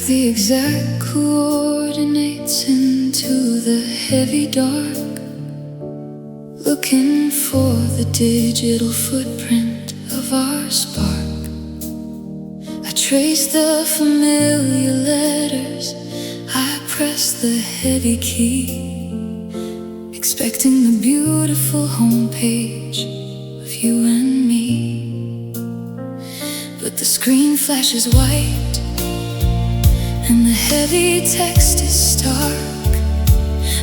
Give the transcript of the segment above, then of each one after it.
the exact coordinates into the heavy dark, looking for the digital footprint of our spark. I trace the familiar letters, I press the heavy key, expecting the beautiful homepage of you and me. But the screen flashes white and the heavy text is stark,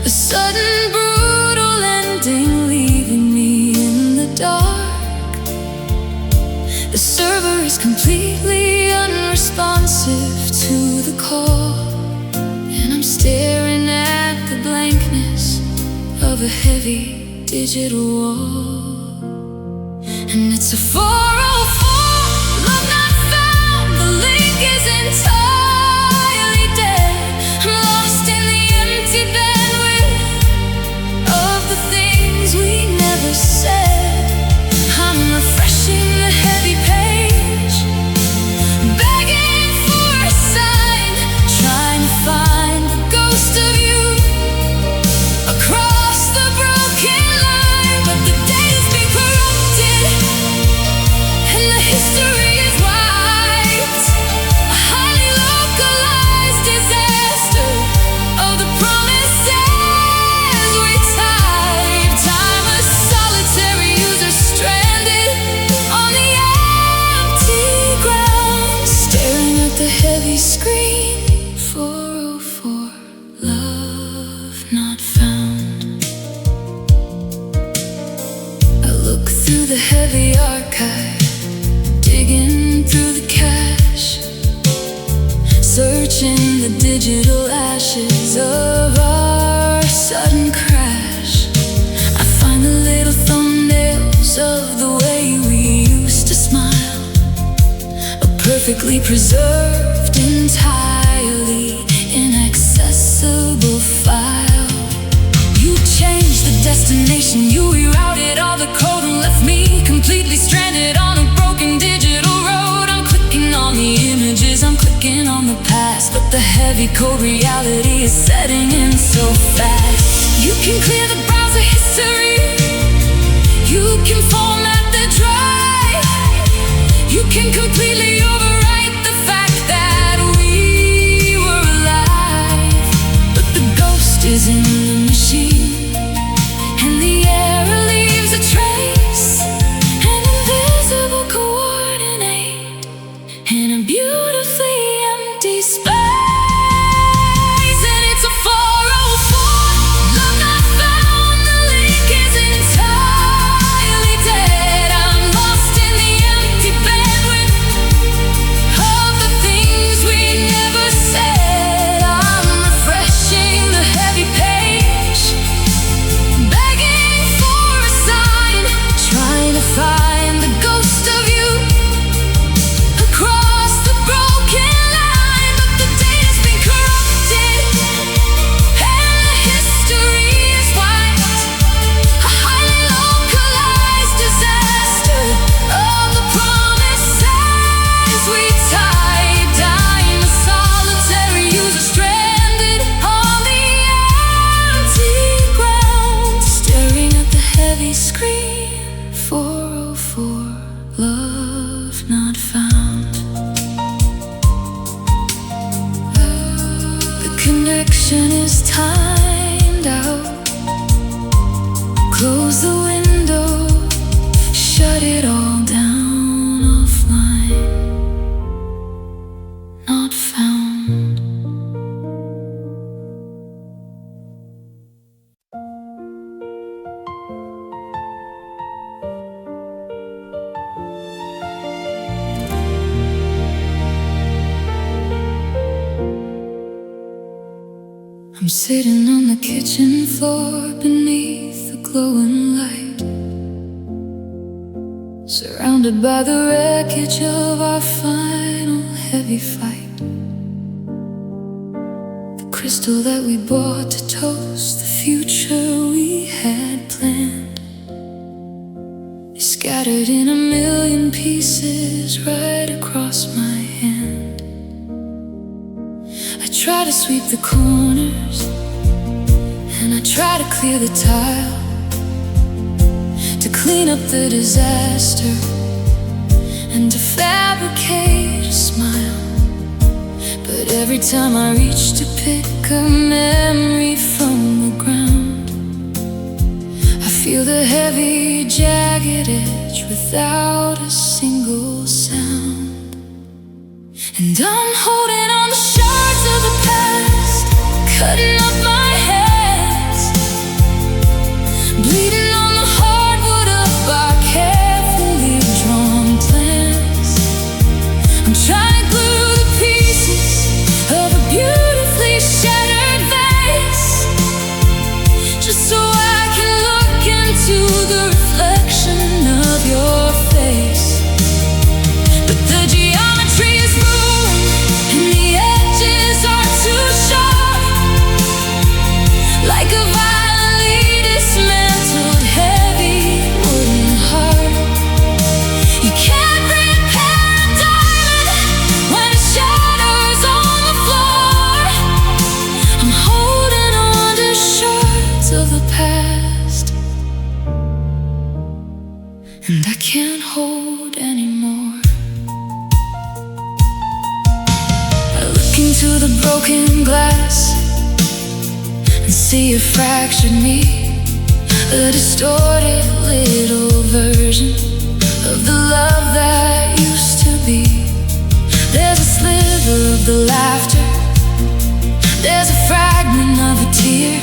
a sudden brutal ending leaving me in the dark. The server is completely unresponsive to the call, and I'm staring at the blankness of a heavy digital wall. And it's a 404, love not found, the link is entirely dead. I'm lost in the empty bandwidth of the things we never said. I'm refreshing the heavy page, begging for a sign, trying to find the ghost of you across the broken line. But the data's been corrupted and the history is wiped, a highly localized disaster of the promises we typed. I'm a solitary user stranded on the empty ground, staring at the heavy screen. 404, love not found. I look through the heavy archive, digging through the cache, searching the digital ashes of our sudden crash. I find the little thumbnails of the way we used to smile, a perfectly preserved, entirely inaccessible file. You changed the destination, you rerouted all the code and left me completely stranded on a broken digital road. I'm clicking on the images, I'm clicking on the past, but the heavy cold reality is setting in so fast. You can clear the browser history, you can format the drive, you can completely overwrite the fact that we were alive. But the ghost is in the machine, and the error leaves a trace, an invisible coordinate in a beautifully empty space. And it's a 404, love not found, the link is entirely dead. I'm lost in the empty bandwidth of the things we never said. I'm refreshing the heavy page, begging for a sign, trying to find the ghost of you across the broken line. But the data's been corrupted and the history is wiped, a highly localized disaster of the promises we typed. I'm a solitary user stranded on the empty ground, staring at the heavy screen. 404, love not found. The connection is timed out. Close the window, shut it all down, offline. Not found. I'm sitting on the kitchen floor beneath the glowing light, surrounded by the wreckage of our final heavy fight. The crystal that we bought to toast the future we had planned is scattered in a million pieces right across my hand. to sweep the corners, and I try to clear the tile, to clean up the disaster, and to fabricate a smile. But every time I reach to pick a memory from the ground, I feel the heavy, jagged edge without a single sound. And I'm holding on the shards of the past, cutting up my hands, bleeding on the hardwood of our carefully drawn plans. I'm trying to glue the pieces of a beautifully shattered vase, just so I can look into the reflection of your face. But the geometry is ruined and the edges are too sharp, like a violently dismantled heavy wooden heart. You can't repair a diamond when it shatters on the floor. I'm holding on to shards of the past, and I can't hold anymore. I look into the broken glass and see a fractured me, a distorted little version of the love that used to be. There's a sliver of the laughter, there's a fragment of a tear,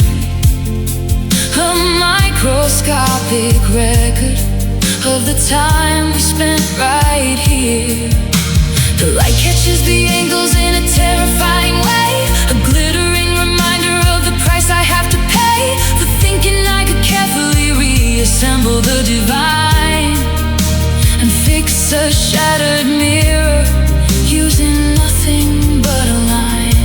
a microscopic record of the time we spent right here. The light catches the angles in a terrifying way, a glittering reminder of the price I have to pay for thinking I could carefully reassemble the divine and fix a shattered mirror using nothing but a line.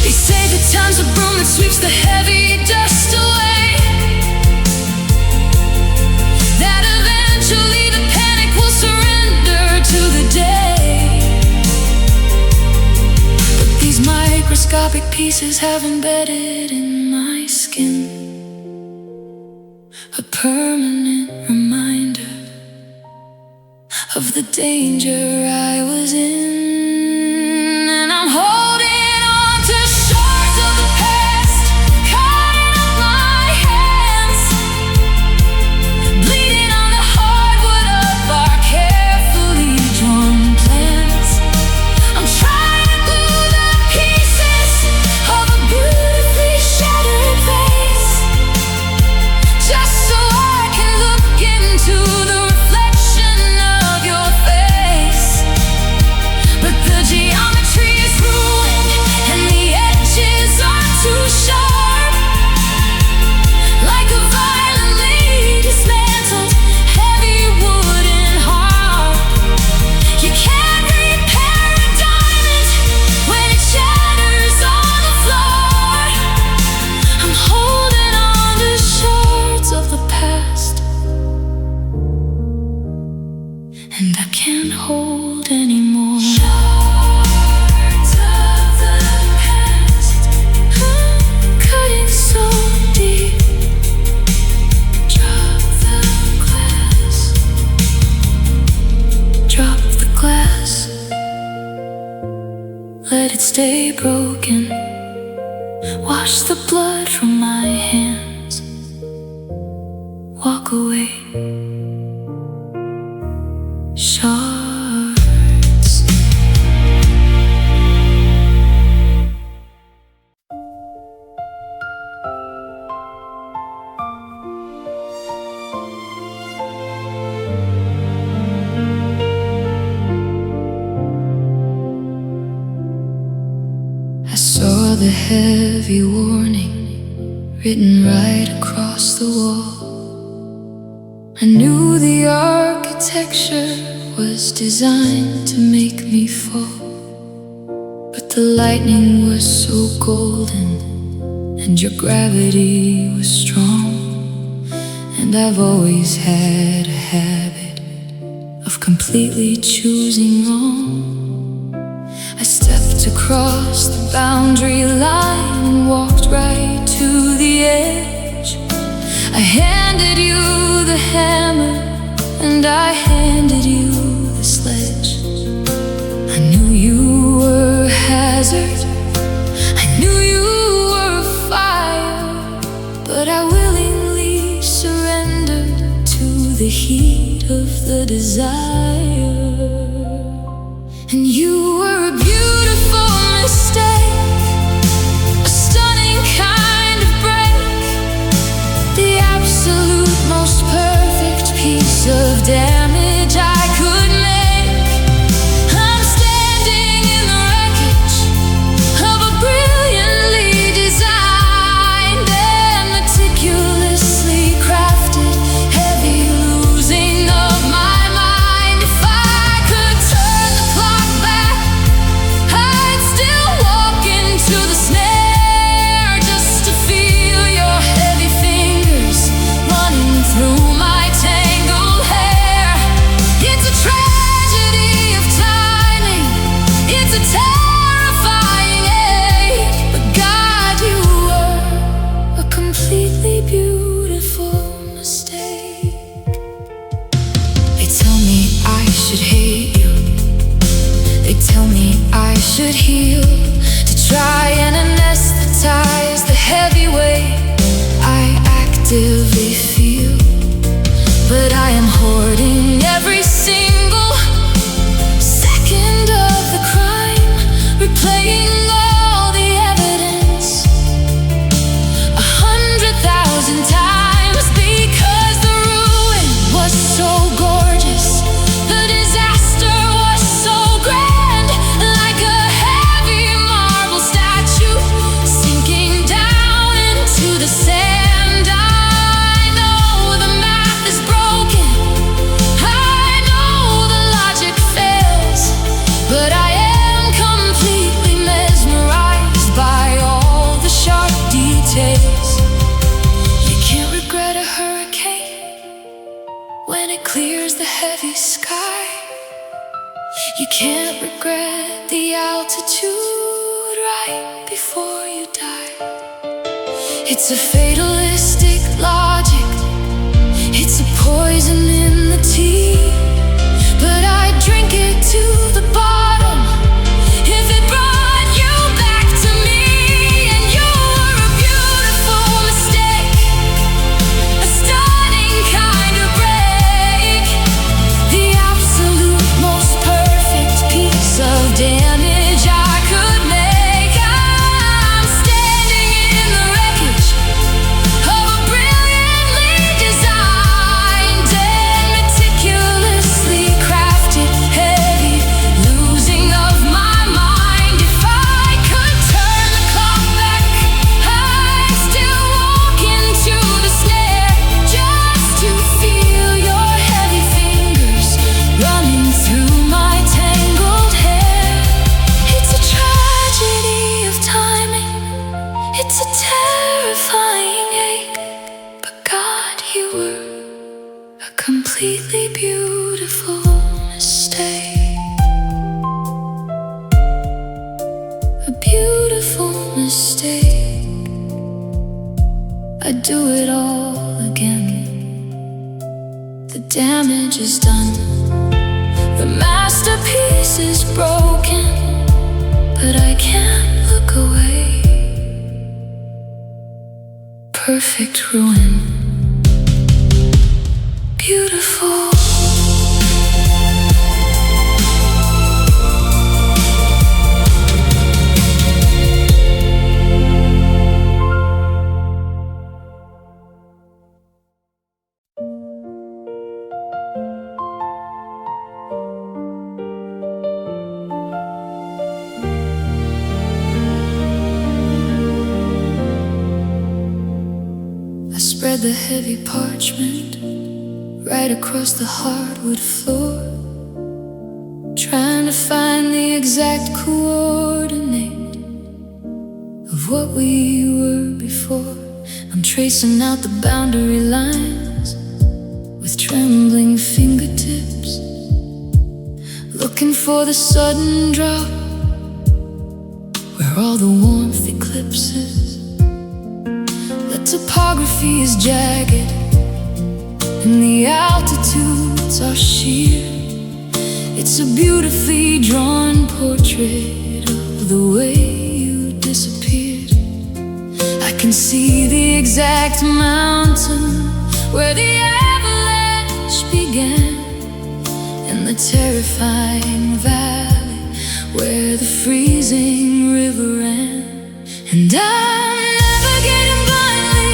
They say that time's a broom that sweeps the heavy dust away, that eventually the panic will surrender to the day. But these microscopic pieces have embedded in my skin, a permanent reminder of the danger I was in. And I'm holding on to shards of the past, cutting up my hands, bleeding on the hardwood of our carefully drawn plans. I'm trying to glue the pieces of a beautifully shattered vase, just so I can look into the reflection of your face. But the geometry is ruined and the edges are too sharp, like a violently dismantled heavy wooden heart. You can't repair a diamond when it shatters on the floor. I'm holding on to shards of the past, and I can't hold anymore. Shards of the past, cutting so deep. Drop the glass, drop the glass. Let it stay broken, wash the blood from my hands, walk away. Shards. I saw the heavy warning written right across the wall. I knew the architecture was designed to make me fall, but the lightning was so golden and your gravity was strong. And I've always had a habit of completely choosing wrong. I to cross the boundary line and walked right to the edge. I handed you the hammer and I handed you the sledge. I knew you were a hazard, I knew you were a fire, but I willingly surrendered to the heat of the desire. And you were a beautiful mistake, a stunning kind of break, the absolute most perfect piece of damage I could make. I'm standing in the wreckage of a brilliantly designed and meticulously crafted heavy losing of my mind. If I could turn the clock back, I'd still walk into the snare just to feel your heavy fingers running through my tangled hair. It's a tragedy of timing, it's a terrifying ache, but God, you were a completely beautiful mistake. They tell me I should hate you, they tell me I should heal, to try and anesthetize the heavy weight I actively feel. But I am hoarding every single second of the crime, replaying all the evidence 100,000 times, because the ruin was so gorgeous, the disaster was so grand, like a heavy marble statue sinking down into the sand. I know the math is broken, I know the logic fails, but I am completely mesmerized by all the sharp details. You can't regret a hurricane when it clears the heavy sky. You can't regret the altitude right before you die. It's a fatalistic logic, it's a poison in the tea, but I drink it to the bottom if it brought you back to me. And you were a beautiful mistake, a stunning kind of break, the absolute most perfect piece of damage I could make. I'm standing in the wreckage of a brilliantly designed and meticulously crafted heavy losing of my mind. If I could turn the clock back, I'd still walk into the snare just to feel your heavy fingers running through my tangled hair. It's a tragedy of timing, it's a terrifying ache, but God, you were a completely beautiful mistake. A beautiful mistake. I'd do it all again. The damage is done, the masterpiece is broken, but I can't look away. Perfect ruin, beautiful. I spread the heavy parchment right across the hardwood floor, trying to find the exact coordinate of what we were before. I'm tracing out the boundary lines with trembling fingertips, looking for the sudden drop where all the warmth eclipses. The topography is jagged and the altitudes are sheer. It's a beautifully drawn portrait of the way you disappeared. I can see the exact mountain where the avalanche began, and the terrifying valley where the freezing river ran. And I'm navigating blindly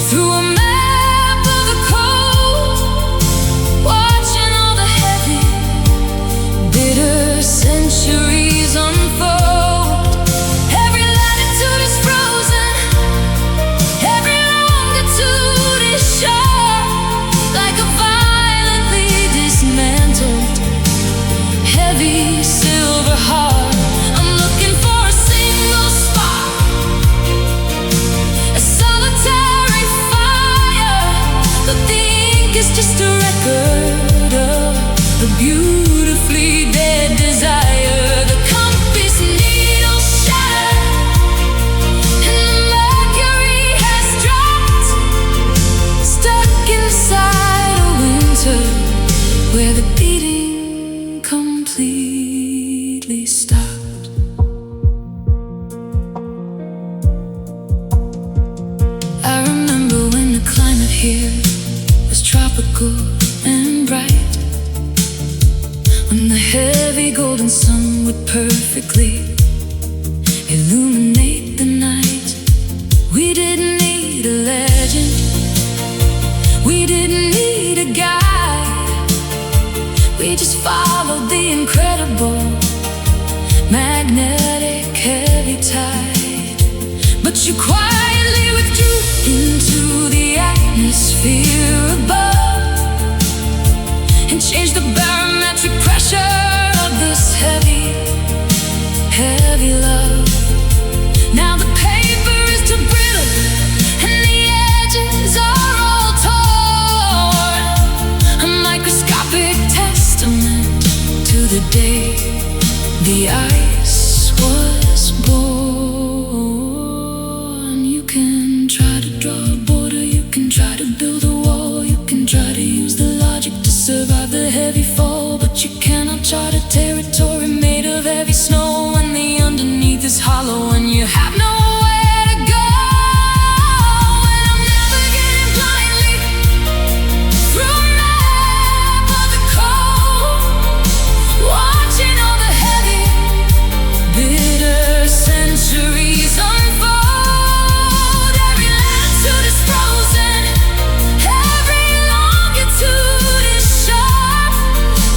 through a map of the cold, watching all the heavy, bitter centuries unfold. Every latitude is frozen, every longitude is sharp, like a violently dismantled heavy silver heart. I'm looking for a single spark, a solitary fire, but the ink is just a record of the beautifully dead desire. The compass needle shattered and the mercury has dropped, stuck inside a winter where the beating completely stopped. I remember when the climate here was tropical and bright, when the heavy golden sun would perfectly illuminate the night. We didn't need a legend, we didn't need a guide. We just followed the incredible magnetic heavy tide. But you quietly withdrew into the atmosphere above and changed the barometric pressure of this heavy, heavy love. Now the paper is too brittle and the edges are all torn, a microscopic testament to the day the ice was born. You can try to draw a border, you can try to build a wall, you can try to use the logic to survive the heavy fall, but you cannot chart a territory made of heavy snow when the underneath is hollow and you have nowhere to go. And I'm navigating blindly through a map of the cold, watching all the heavy, bitter centuries unfold. Every latitude is frozen, every longitude is sharp,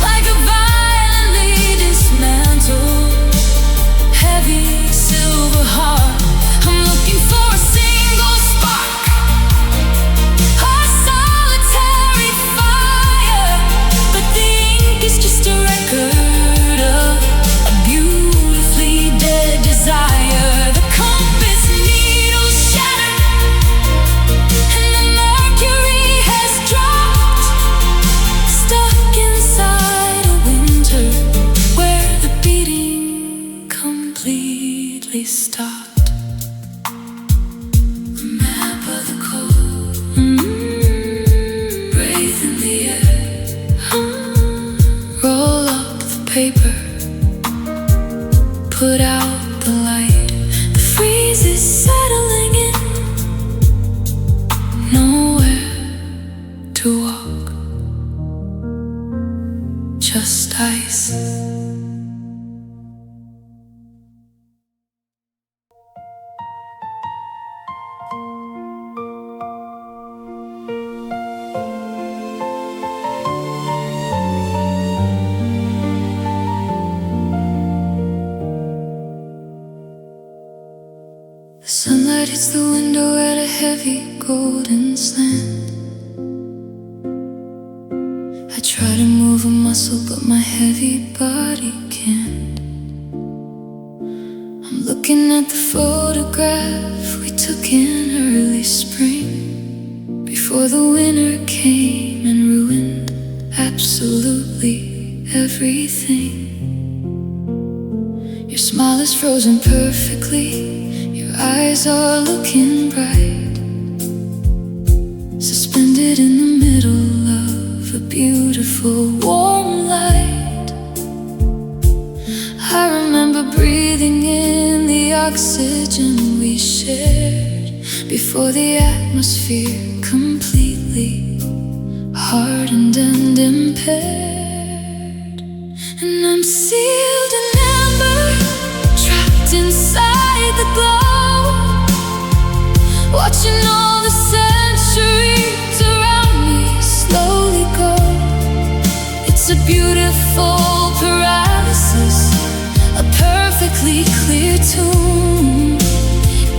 like a violently dismantled heavy silver heart. I'm looking for a single spark, a solitary fire, but the ink is just a record of a beautifully dead desire. The compass needle shattered and the mercury has dropped, stuck inside a winter where the beating completely stopped. Map of the cold, breathe in the air, roll up the paper, put out the light. The freeze is settling in, nowhere to walk, just ice. The sunlight hits the window at a heavy golden slant. I try to move a muscle, but my heavy body can't. I'm looking at the photograph we took in early spring, before the winter came and ruined absolutely everything. Your smile smile is frozen perfectly. Your eyes are looking bright, suspended in the middle of a beautiful warm light. I remember breathing in the oxygen we shared before the atmosphere completely hardened and impaired. And I'm sealed in amber, trapped inside the glow, watching all the centuries around me slowly go. It's a beautiful paralysis, a perfectly clear tune,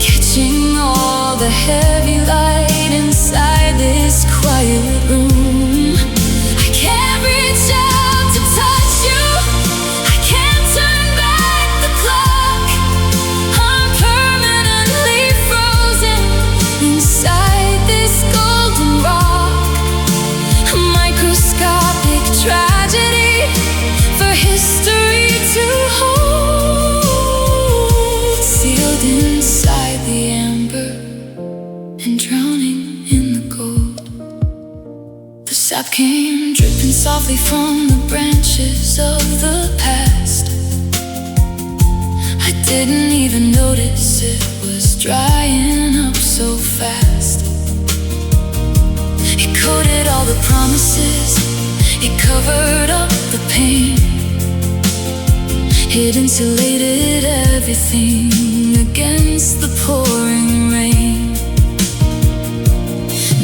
catching all the heavy light inside this quiet room. I can't reach out to touch you, I can't turn back the clock. I'm permanently frozen inside this golden rock. A microscopic tragedy for history to hold, sealed inside the amber and drowning in the gold. The sap came dripping softly from the branches of the past. I didn't even notice it was drying up so fast. It coated all the promises, it covered up the pain, it insulated everything against the pouring rain.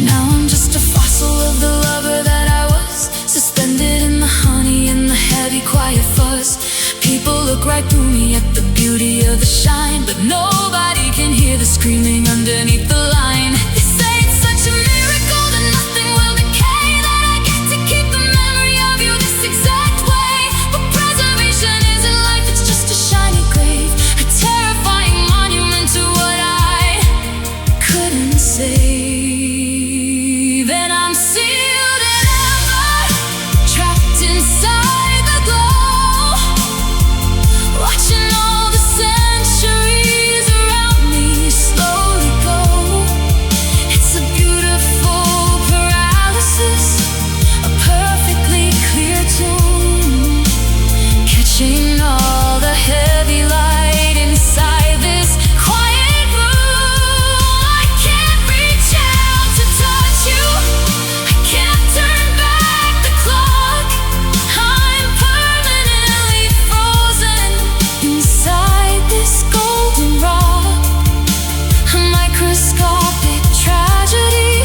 Now I'm just a fossil of the lover that I was, suspended in the honey and the heavy quiet fuzz. People look right through me at the beauty of the shine, but nobody can hear the screaming underneath the line. They say it's such a miracle that nothing will decay, that I get to keep the memory of you this exact way. But preservation isn't life, it's just a shiny grave, a terrifying monument to what I couldn't save. And I'm sealed in amber, trapped inside the glow, watching all the centuries around me slowly go. It's a beautiful paralysis, a perfectly clear tune, catching all the heavy light inside this quiet room. I can't reach out to touch you, I can't turn back the clock. I'm permanently frozen inside this golden rock. A microscopic tragedy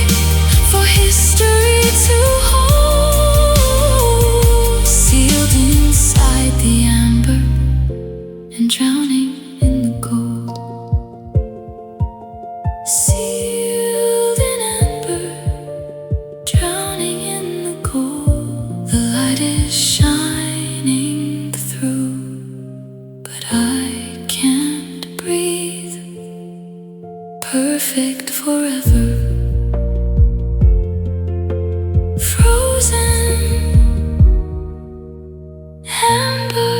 for history to hold, sealed inside the amber and drowning in the gold. Sealed in amber, drowning in the gold. The light is shining through, but I can't breathe. Perfect forever, frozen amber.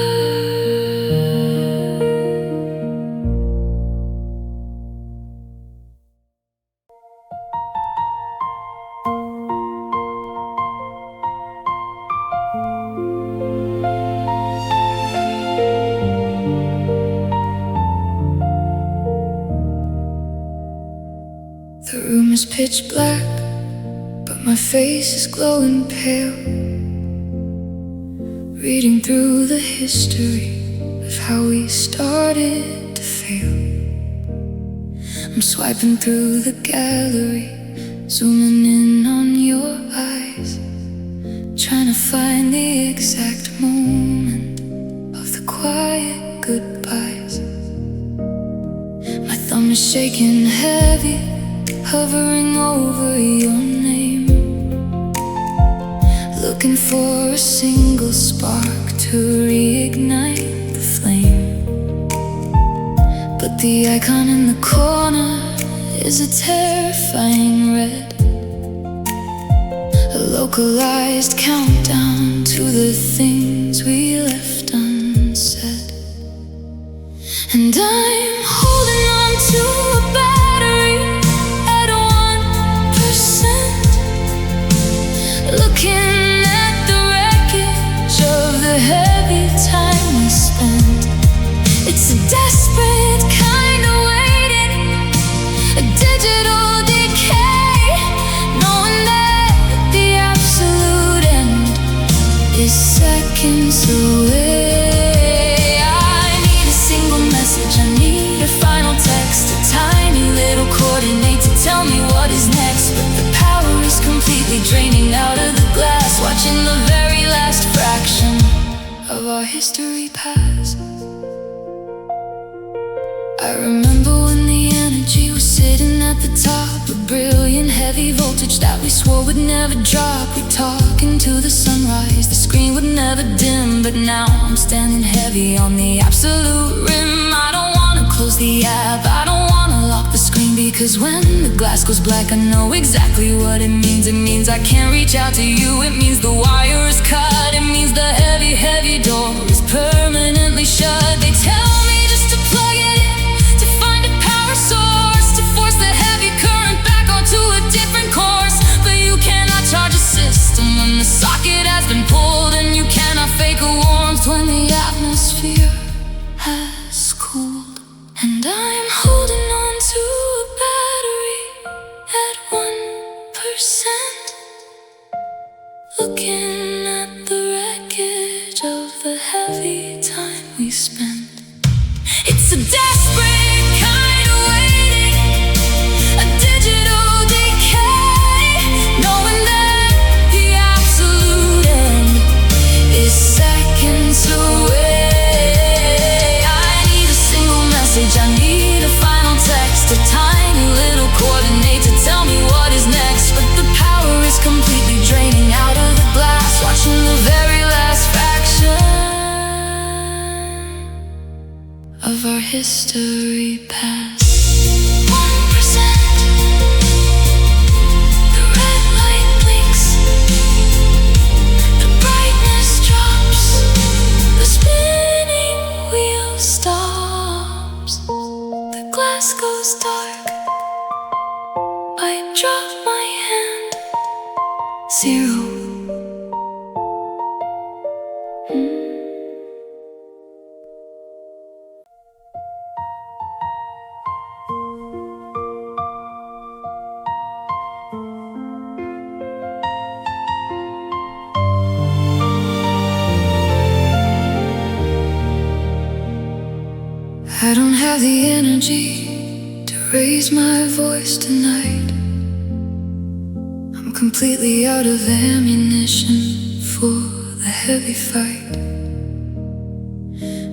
The room is pitch black, but my face is glowing pale, reading through the history of how we started to fail. I'm swiping through the gallery, zooming in on your eyes, trying to find the exact moment of the quiet goodbyes. My thumb is shaking heavy, hovering over your name, looking for a single spark to reignite the flame. But the icon in the corner is a terrifying red, a localized countdown to the things we left unsaid. And I'm holding on to a battery at 1%, looking at the wreckage of the heavy time we spent. It's a desperate kind of waiting, a digital decay, knowing that the absolute end is seconds away. I need a final text, a tiny little coordinate to tell me what is next. But the power is completely draining out of the glass, watching the very last fraction of our history pass. I remember when the energy was sitting at the top, a brilliant heavy voltage that we swore would never drop. We'd talk into the sunrise, the screen would never dim. But now I'm standing heavy on the absolute rim. I don't wanna close the app, I don't wanna lock the screen, because when the glass goes black I know exactly what it means. It means I can't reach out to you, it means the wire is cut, it means the heavy, heavy door is permanently shut. They tell me just to plug it in, to find a power source, to force the heavy current back onto a different course. But you cannot charge a system when the socket has been pulled, and you cannot fake a warmth when the atmosphere has cooled. And I'm holding on to a battery at 1%, looking at the wreckage of the heavy time we spent. It's a desperate kind of waiting, a digital decay, knowing that the absolute end is seconds away. I need a final text, a tiny little coordinate to tell me what is next. But the power is completely draining out of the glass, watching the very last fraction of our history pass. 1%, the red light blinks, the brightness drops, the spinning wheel stops. Glass goes dark, I drop my hand. 0. I don't have the energy to raise my voice tonight. I'm completely out of ammunition for the heavy fight.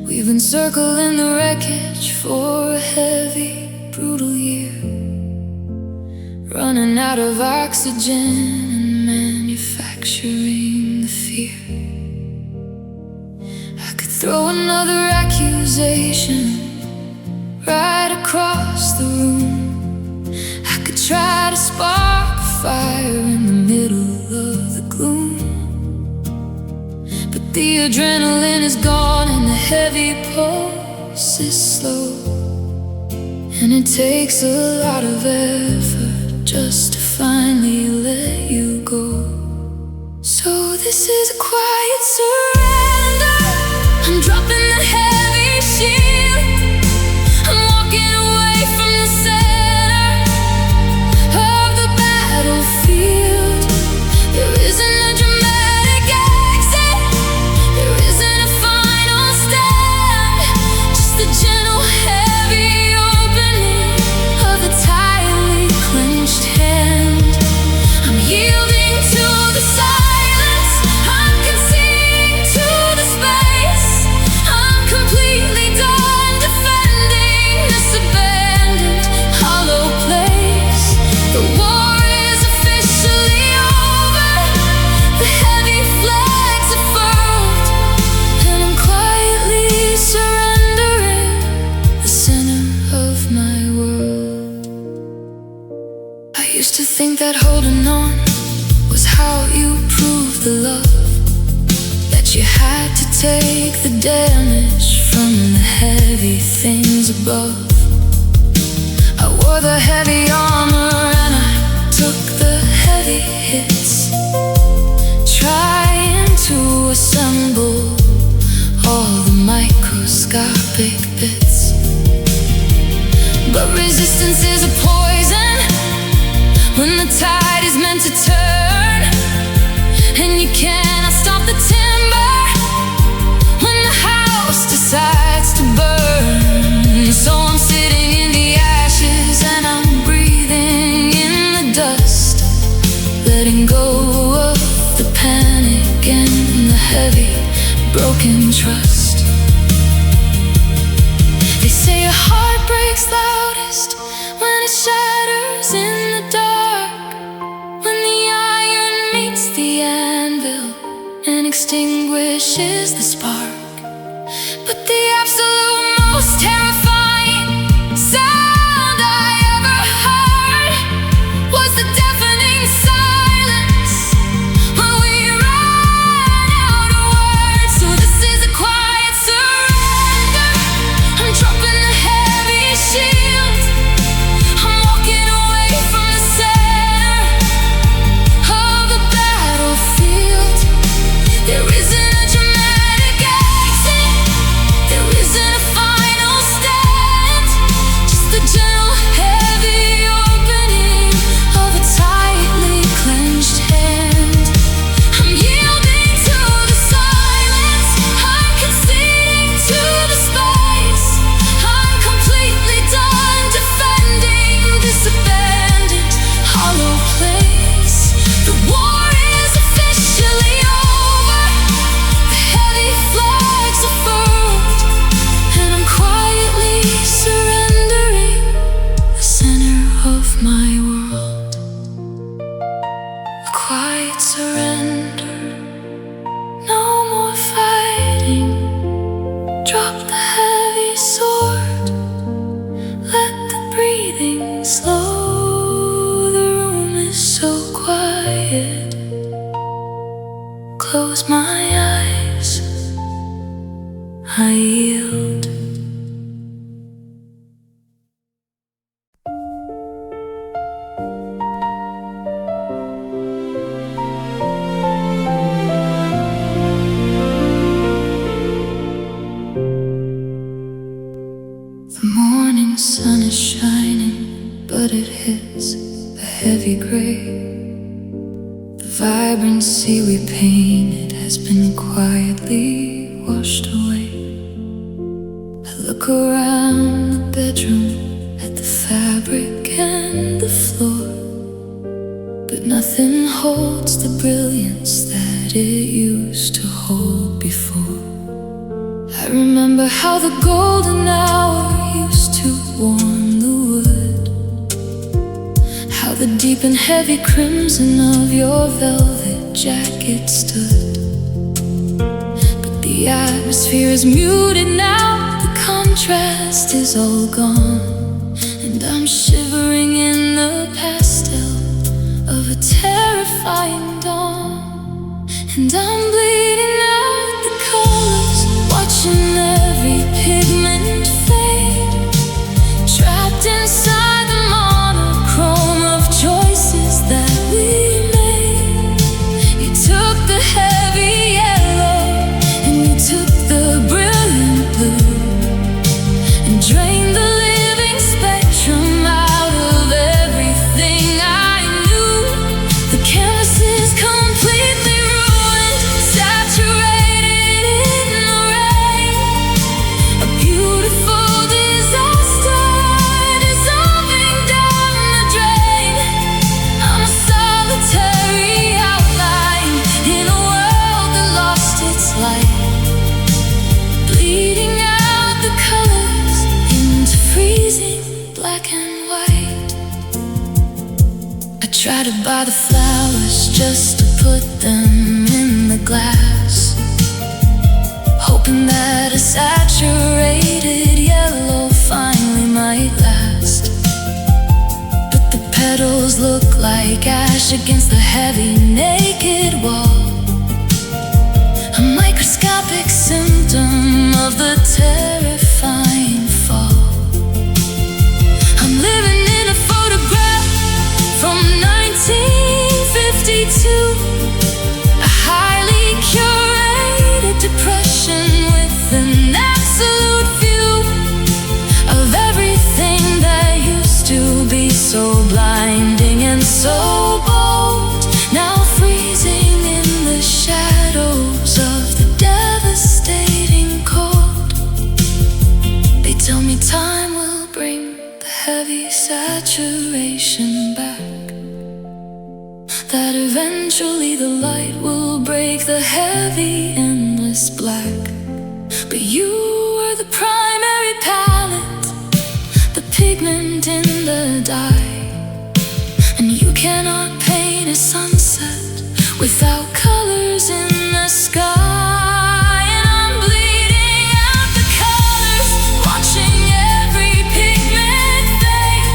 We've been circling the wreckage for a heavy, brutal year, running out of oxygen and manufacturing the fear. I could throw another accusation right across the room. I could try to spark a fire in the middle of the gloom, but the adrenaline is gone and the heavy pulse is slow, and it takes a lot of effort just to finally let you go. So this is a quiet surrender. I'm dropping the heavy shield, I'm walking away from the center of the battlefield. There isn't a dramatic exit, there isn't a final stand, just the gentle heavy opening of a tightly clenched hand. I'm yielding to the silence, I'm conceding to the space. I'm completely done defending this abandoned, hollow place. The war is officially over, the heavy flags are furled, and I'm quietly surrendering the center of my world. I used to think that holding on was how you prove the love, that you had to take the damage from the heavy thing above. I wore the heavy armor and I took the heavy hits, trying to assemble all the microscopic bits. But resistance is a poison when the tide is meant to turn, and you cannot stop the timber when the house decides to burn. So I'm sitting in the ashes and I'm breathing in the dust, letting go of the panic and the heavy broken trust. They say a heart breaks loudest when it shatters in the dark, when the iron meets the anvil and extinguishes the spark. But the absolute most terrifying sound I ever heard was the deafening silence when we ran out of words. So this is a quiet surrender. I'm dropping the heavy shield. I'm walking away from the center of the battlefield. There isn't a dramatic exit, there isn't a final stand, just the gentle heavy opening of a tightly clenched hand. I'm yielding to the silence, I'm conceding to the space. I'm completely done defending this abandoned, hollow place. The war is officially over, the heavy flags are furled, and I'm quietly surrendering the center of my world. A quiet surrender, no more fighting. Drop the heavy sword, let the breathing slow. The room is so quiet. Close my eyes, I yield. The morning sun is shining, but it hits a heavy gray. The vibrancy we painted has been quietly washed away. I look around the bedroom at the fabric and the floor, but nothing holds the brilliance that it used to hold before. I remember how the golden hour used to warm the wood, how the deep and heavy crimson of your velvet jacket stood. But the atmosphere is muted now, the contrast is all gone, and I'm shivering in the pastel of a terrifying dawn. And I'm bleeding out the colors, watching every pigment fade, trapped inside the monochrome of choices that we made. You took the heavy yellow and you took the brilliant blue, and drained the living spectrum out of everything I knew. The canvas is completely ruined, saturated in the rain. A beautiful disaster dissolving down the drain. I'm a solitary outline in a world that lost its light, bleeding out the colors into freezing black and white. I try to buy the flowers just to put them in the glass, hoping that a saturated yellow finally might last. But the petals look like ash against the heavy naked wall, a microscopic symptom of the terrifying fall. heavy saturation back, that eventually the light will break the heavy endless black. But you were the primary palette, the pigment in the dye, and you cannot paint a sunset without colors in the sky. And I'm bleeding out the colors, watching every pigment fade,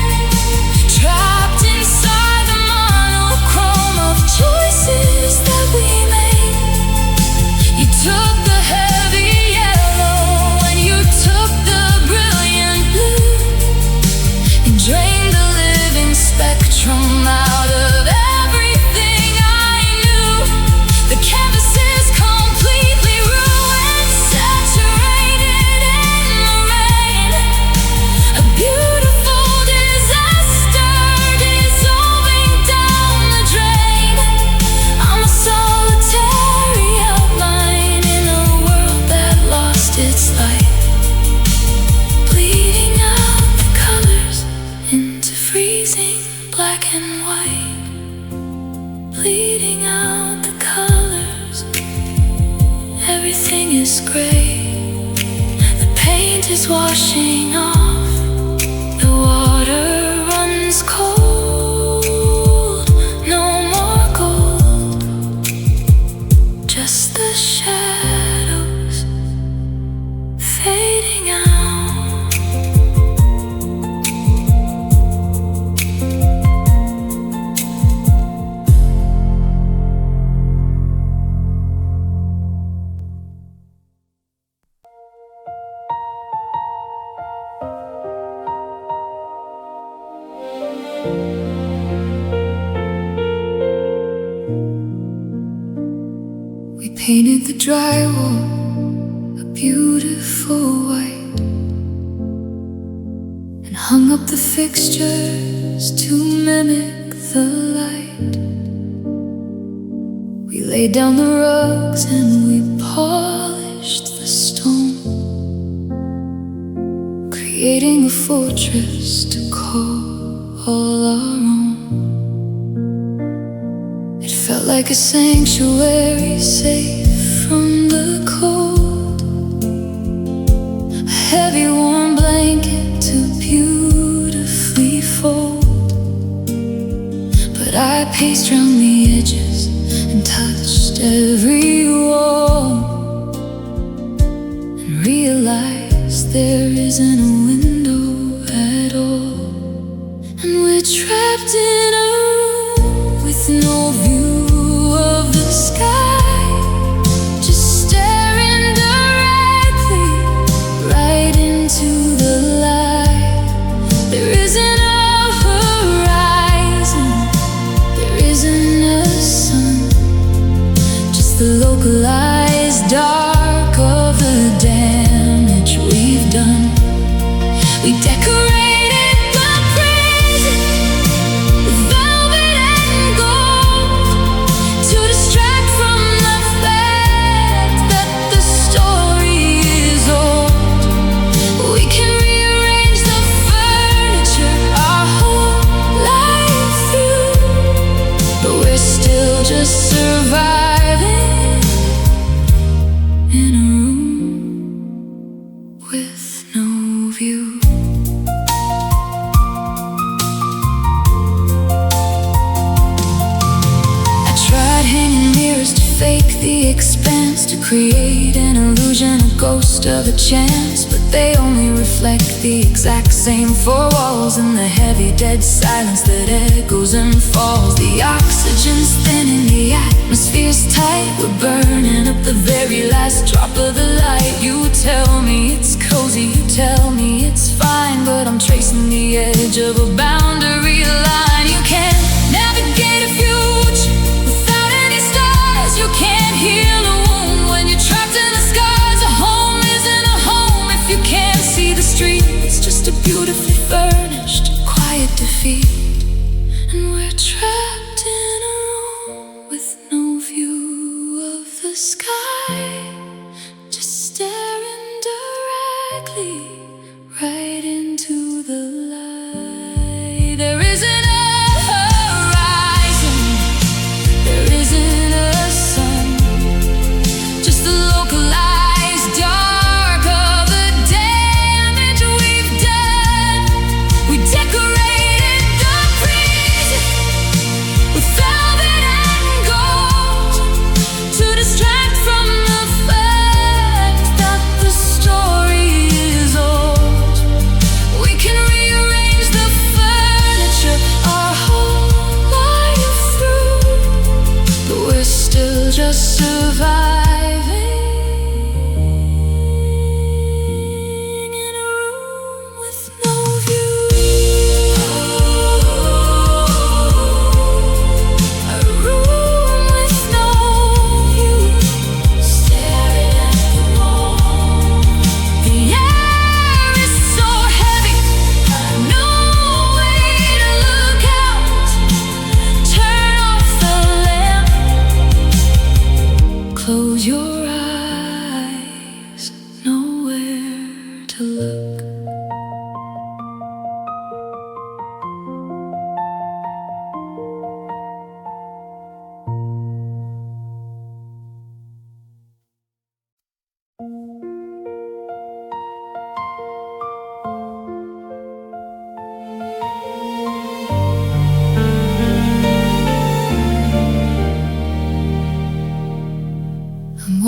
trapped inside the monochrome of choices that we made. You took the heavy yellow and you took the brilliant blue, and drained the living spectrum out of everything I knew. The canvas is completely ruined, saturated in the rain, a beautiful disaster dissolving down the drain. I'm a solitary outline in a world that lost its light, bleeding out the colors into freezing black and white, bleeding out the colors. Everything is gray, the paint is washing off, the water runs cold. No more gold, just the shadows fading out. We painted the drywall a beautiful white, and hung up the fixtures to mimic the light. We laid down the rugs and we polished the stone, creating a fortress to call all our own. It felt like a sanctuary, safe from the cold, a heavy warm blanket to beautifully fold. But I paced round the edges and touched every wall, and realized there isn't a window at all. And we're trapped in a room with no view of the sky, just staring directly right into the light. There isn't a horizon, there isn't a sun, just the localized dark of the damage we've done. We decorated the prison with velvet and gold, to distract from the fact that the story is old. We can rearrange the furniture our whole life through, but we're still just surviving in a room with no view. I tried hanging mirrors to fake the expanse, to create an illusion, a ghost of a chance, but they only reflect the exact same four walls in the heavy dead silence that echoes and falls. The oxygen's thin and the atmosphere's tight, we're burning up the very last drop of the light. You tell me it's cozy, you tell me it's fine, but I'm tracing the edge of a boundary line. You can't navigate a future without any stars. You can't heal a wound when you're trapped in the skies. A home isn't a home if you can't see the street. It's just a beautifully furnished, quiet defeat. And we're trapped in a room with no view of the sky, just staring directly right into the light.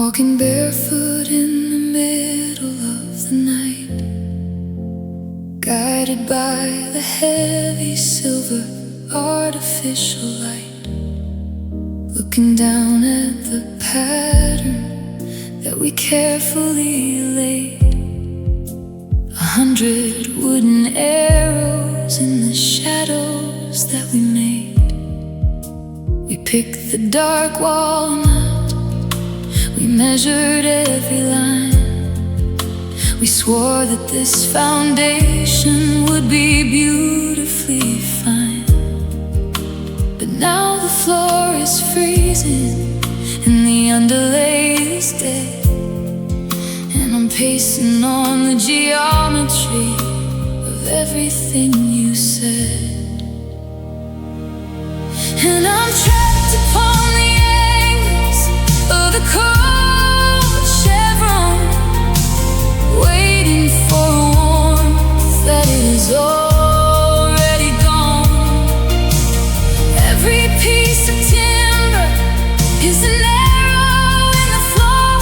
walking barefoot in the middle of the night, guided by the heavy silver artificial light, looking down at the pattern that we carefully laid. 100 wooden arrows in the shadows that we made. We picked the dark walnut, we measured every line. We swore that this foundation would be beautifully fine. But now the floor is freezing and the underlay is dead, and I'm pacing on the geometry of everything you said. And I'm trapped upon the angles of the cold chevron, waiting for a warmth that is already gone. Every piece of timber is an arrow in the floor,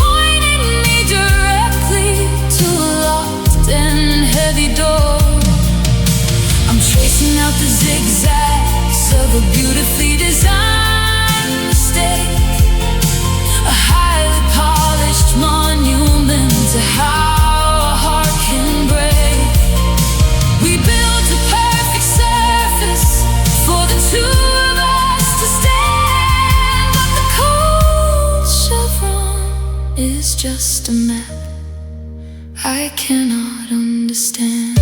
pointing me directly to a locked and heavy door. I'm tracing out the zigzags of a beautifully designed mistake, a highly polished monument to how a heart can break. We built a perfect surface for the two of us to stand, but the cold chevron is just a map I cannot understand.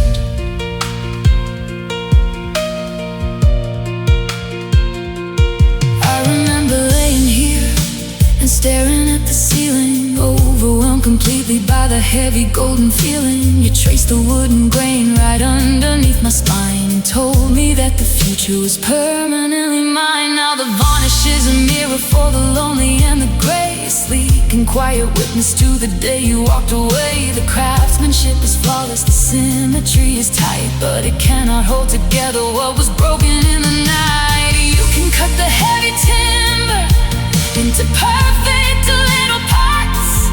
Staring at the ceiling, overwhelmed completely by the heavy golden feeling. You traced the wooden grain right underneath my spine, told me that the future was permanently mine. Now the varnish is a mirror for the lonely and the gray, sleek and quiet witness to the day you walked away. The craftsmanship is flawless, the symmetry is tight, but it cannot hold together what was broken in the night. You can cut the heavy timber into perfect little parts.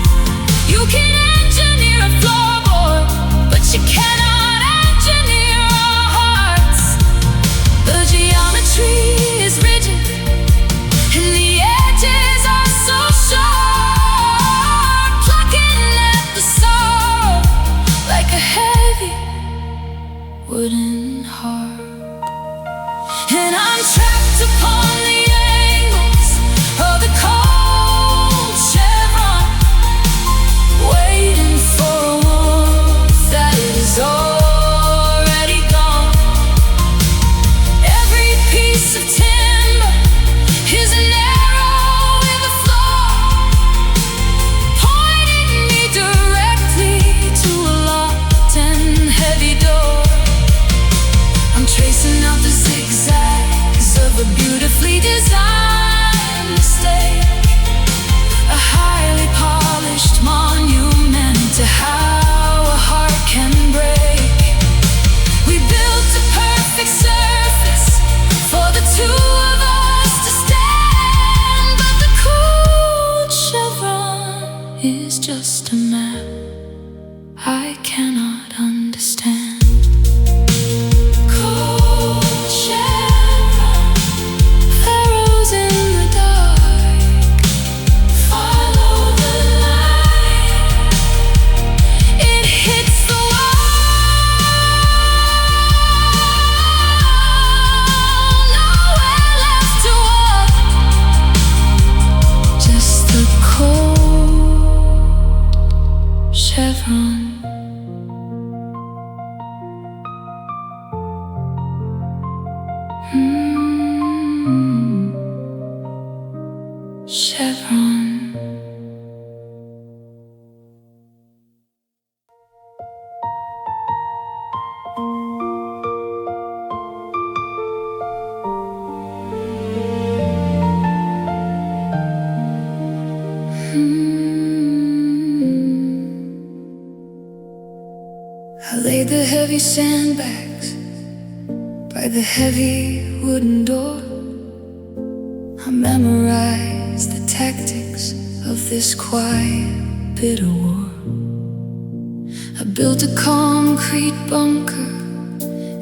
You can engineer a floorboard, but you cannot engineer our hearts. The geometry is rigid and the edges are so sharp, plucking at the sorrow like a heavy wooden harp. And I'm trapped upon the angles of the cold chevron, waiting for a warmth that is already gone. Every piece of timber is an arrow in the floor, pointing me directly to a locked and heavy door. I'm tracing out the zigzags of a beautifully designed mistake, a highly polished monument to how a heart can break. We built a perfect surface for the two of us to stand, but the cold chevron is just a map I cannot understand. Chevron. I laid the heavy sandbags by the heavy wooden door. I memorized the tactics of this quiet, bitter war. I built a concrete bunker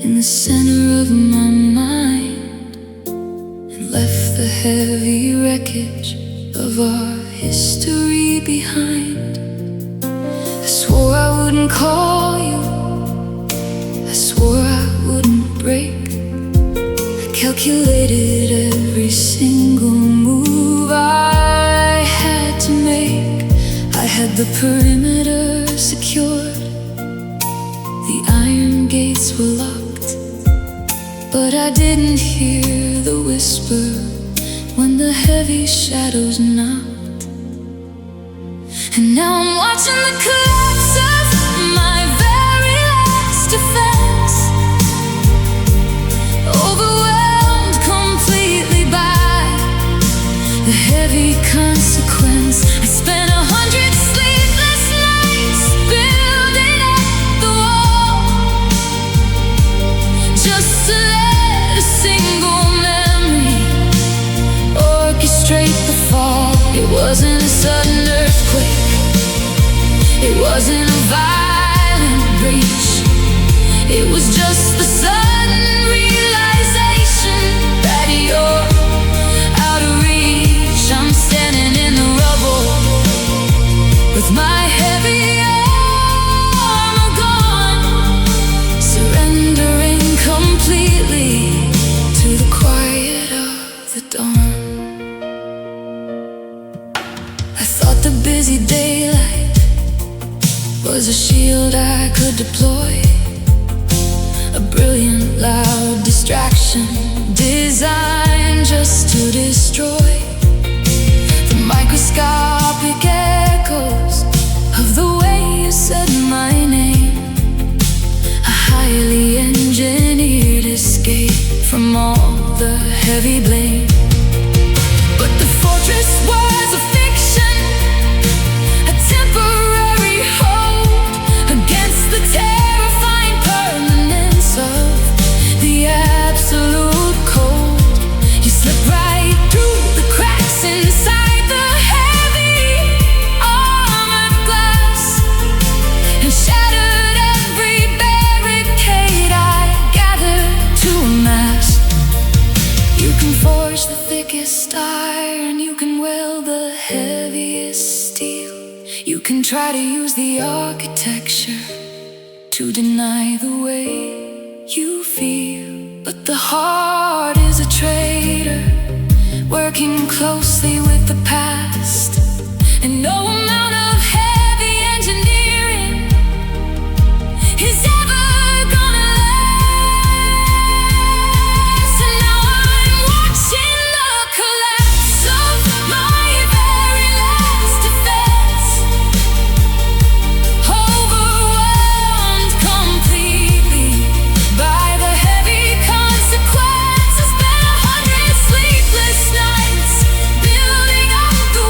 in the center of my mind and left the heavy wreckage of our history behind. I swore I wouldn't call you, I swore I wouldn't break. I calculated every single move I had to make. I had the perimeter secured, the iron gates were locked, but I didn't hear the whisper when the heavy shadows knocked. And now I'm watching the collapse of my very last defense, overwhelmed completely by the heavy consequence. I spent 100 sleepless nights building up the wall, just to let a single memory orchestrate the fall. It wasn't a sudden earthquake, it wasn't a violent breach, it was just the sudden realization that you're out of reach. I'm standing in the rubble with my heavy armor gone, surrendering completely to the quiet of the dawn. I thought the busy daylight was a shield I could deploy, a brilliant, loud distraction designed just to destroy the microscopic echoes of the way you said my name, a highly engineered escape from all the heavy blame. But the fortress was a fiction, a temporary hold against the terrifying permanence of the absolute cold. You slipped right through the cracks inside the heavy armored glass and shattered every barricade I gathered to amass. You can forge the thickest iron, you can weld the heaviest steel, you can try to use the architecture to deny the way you feel, but the heart is a traitor, working closely with the past, and no amount of heavy engineering is ever gonna last. And now I'm watching the collapse of my very last defense, overwhelmed completely by the heavy consequences. Spent 100 sleepless nights building up the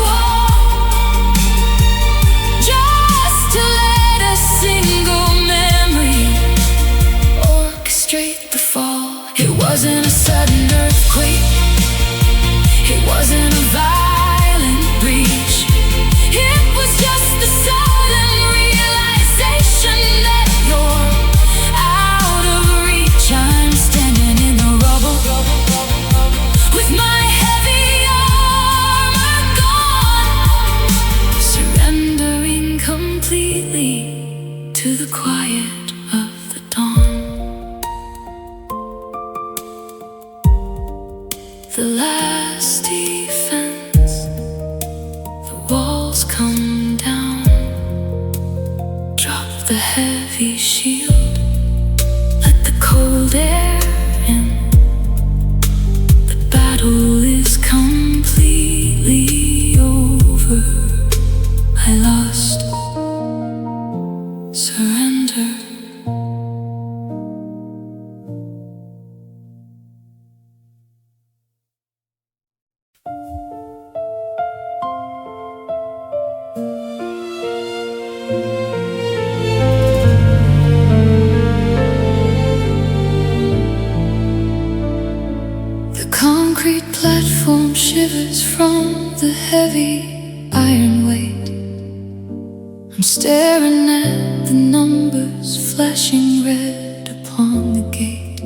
flashing red upon the gate.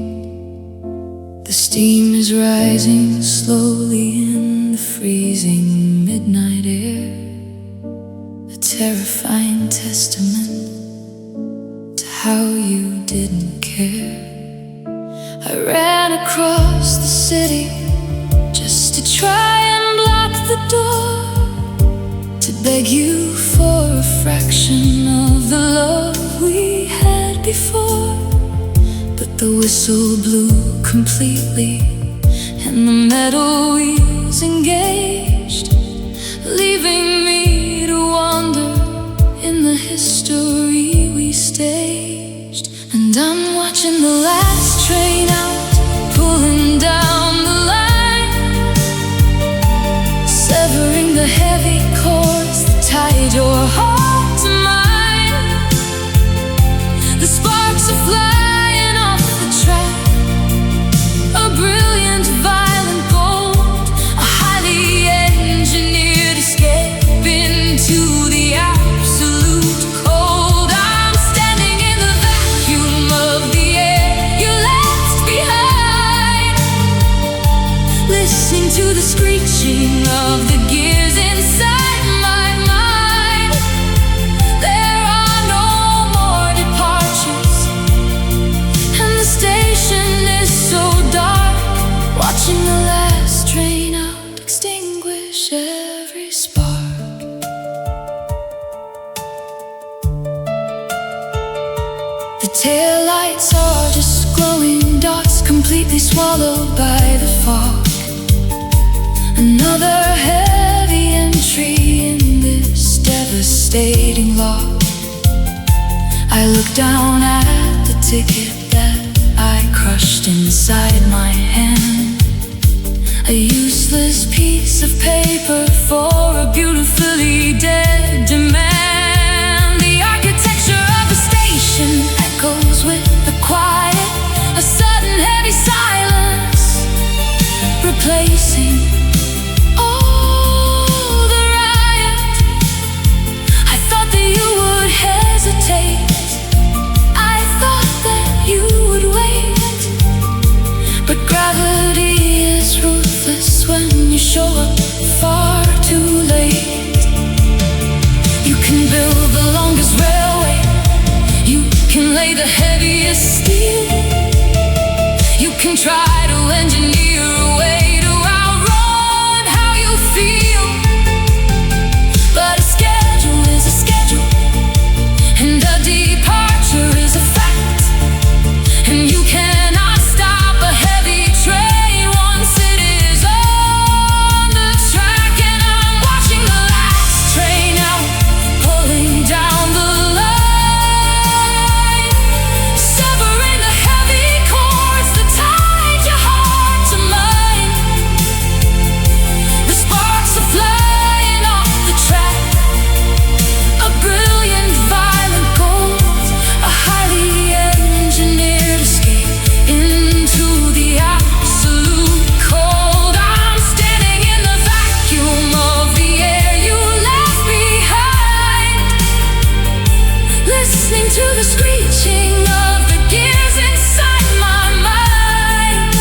The steam is rising slowly in the freezing midnight air, a terrifying testament to how you didn't care. I ran across the city just to try and block the door, to beg you for a fraction of the love we had before. But the whistle blew completely and the metal wheels engaged, leaving me to wander in the history we staged. And I'm watching the last train out, pulling down the line, severing the heavy cords that tied your heart to mine. The sparks are flying off the track, a brilliant violet gold, a highly engineered escape into the absolute cold. I'm standing in the vacuum of the air you left behind, listening to the screeching of the gears inside my mind. There are no more departures, and the station is so dark, watching the last train out extinguish every spark. The taillights are just glowing dots, completely swallowed by the fog. Another heavy entry in this devastating log. I look down at the ticket that I crushed inside my hand, a useless piece of paper for a beautifully dead demand. The architecture of the station echoes with the quiet, a sudden heavy silence replacing all the riot. I thought that you would hesitate, I thought that you would wait, but gravity is ruthless when you show up far too late. You can build the longest railway, you can lay the heaviest steel, you can try to engineer a way to outrun how you feel, but a schedule is a schedule, and a departure is a fact, and you cannot stop a heavy train once it is on the track. And I'm watching the last train out, pulling down the line, severing the heavy cords that tied your heart to mine. The sparks are flying off the track, a brilliant violet gold, a highly engineered escape into the absolute cold. I'm standing in the vacuum of the air you left behind, listening to the screeching of the gears inside my mind.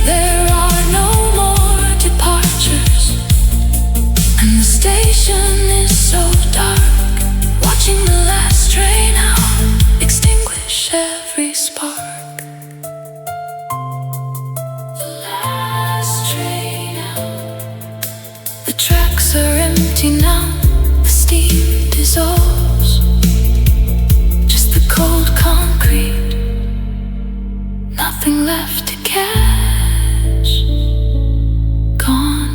There are no more departures, and the station is so dark, watching the last train out extinguish every spark. The last train out. The tracks are empty now, the steam dissolves, just the cold concrete, nothing left to catch, gone.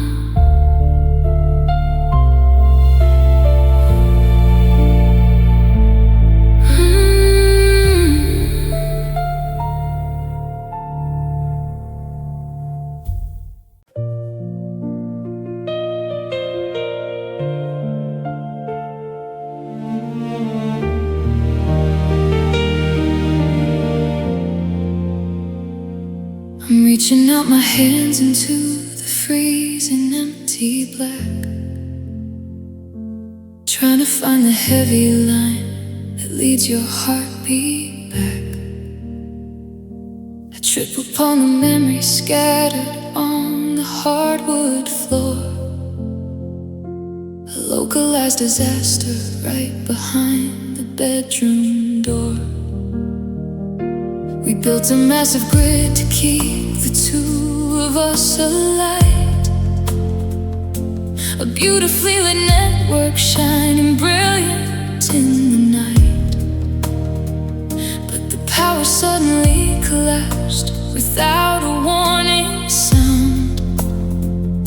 I'm reaching out my hands into the freezing empty black, trying to find the heavy line that leads your heartbeat Trip upon the memories scattered on the hardwood floor. A localized disaster right behind the bedroom door. We built a massive grid to keep the two of us alight. A beautifully lit network shining brilliant in the night. But the power suddenly collapsed without a warning sound,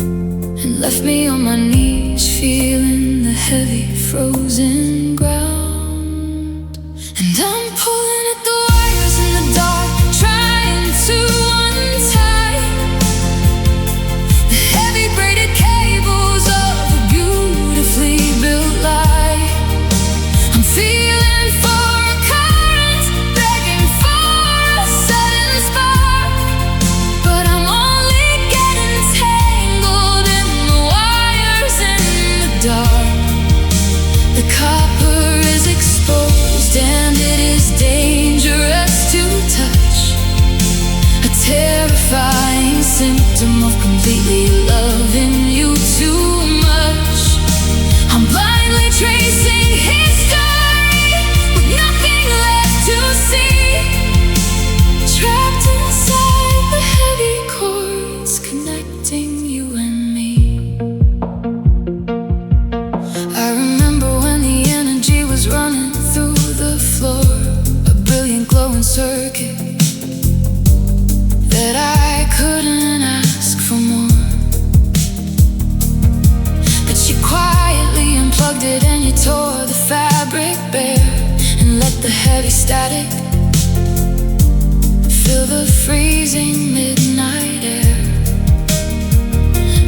and left me on my knees feeling the heavy frozen ground. And I'm pulling at the wires in the dark, trying to untie the heavy braided cables of a beautifully built life. I'm feeling for a current, begging for a sudden spark, but I'm only getting tangled in the wires in the dark. The copper is exposed and it is dangerous to touch, a terrifying symptom of completely loving you too much. I'm blindly tracing history with nothing left to see, trapped inside the heavy cords connecting you and me. I remember when the energy was running through the floor, a brilliant glowing circuit that I couldn't ask for more. But you quietly unplugged it and you tore the fabric bare, and let the heavy static fill the freezing midnight air.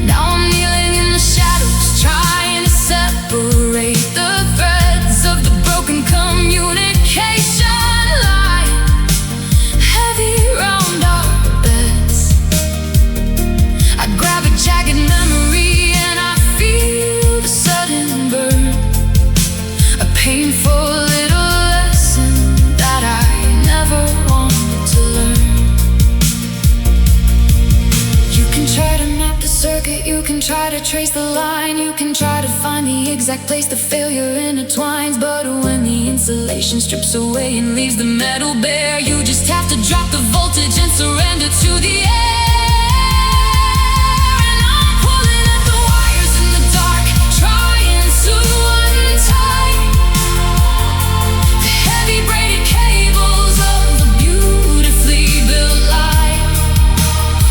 Now I'm kneeling in the shadows, trying to separate the threads of the broken communication line, heavy round our beds. I grab a jagged memory and I feel the sudden burn, a painful little lesson that I never wanted to learn. You can try to map the circuit, you can try to trace the line, you can try to find the exact place the failure intertwines, but when the insulation strips away and leaves the metal bare, you just have to drop the voltage and surrender to the air. And I'm pulling at the wires in the dark, trying to untie the heavy braided cables of a beautifully built life.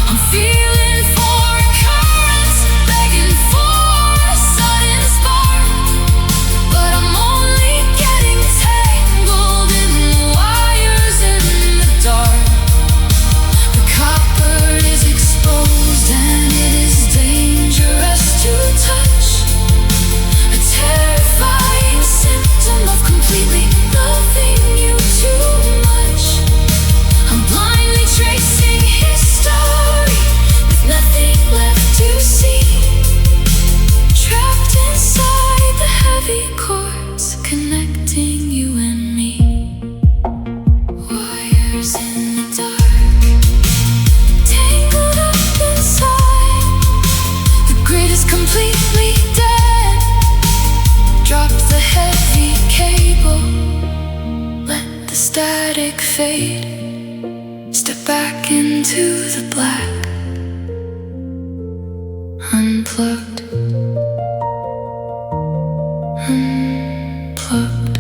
I'm feeling for a current, begging for a sudden spark, but I'm only getting tangled in the wires in the dark. The copper is exposed and it is dangerous to touch, a terrifying symptom of completely loving you too much. I'm blindly tracing history with nothing left to see, trapped inside the heavy cords connecting you and me. Wires in the dark, tangled up inside. The grid is completely dead. Drop the heavy cable, let the static fade. Step back into the black, unplugged, unplugged.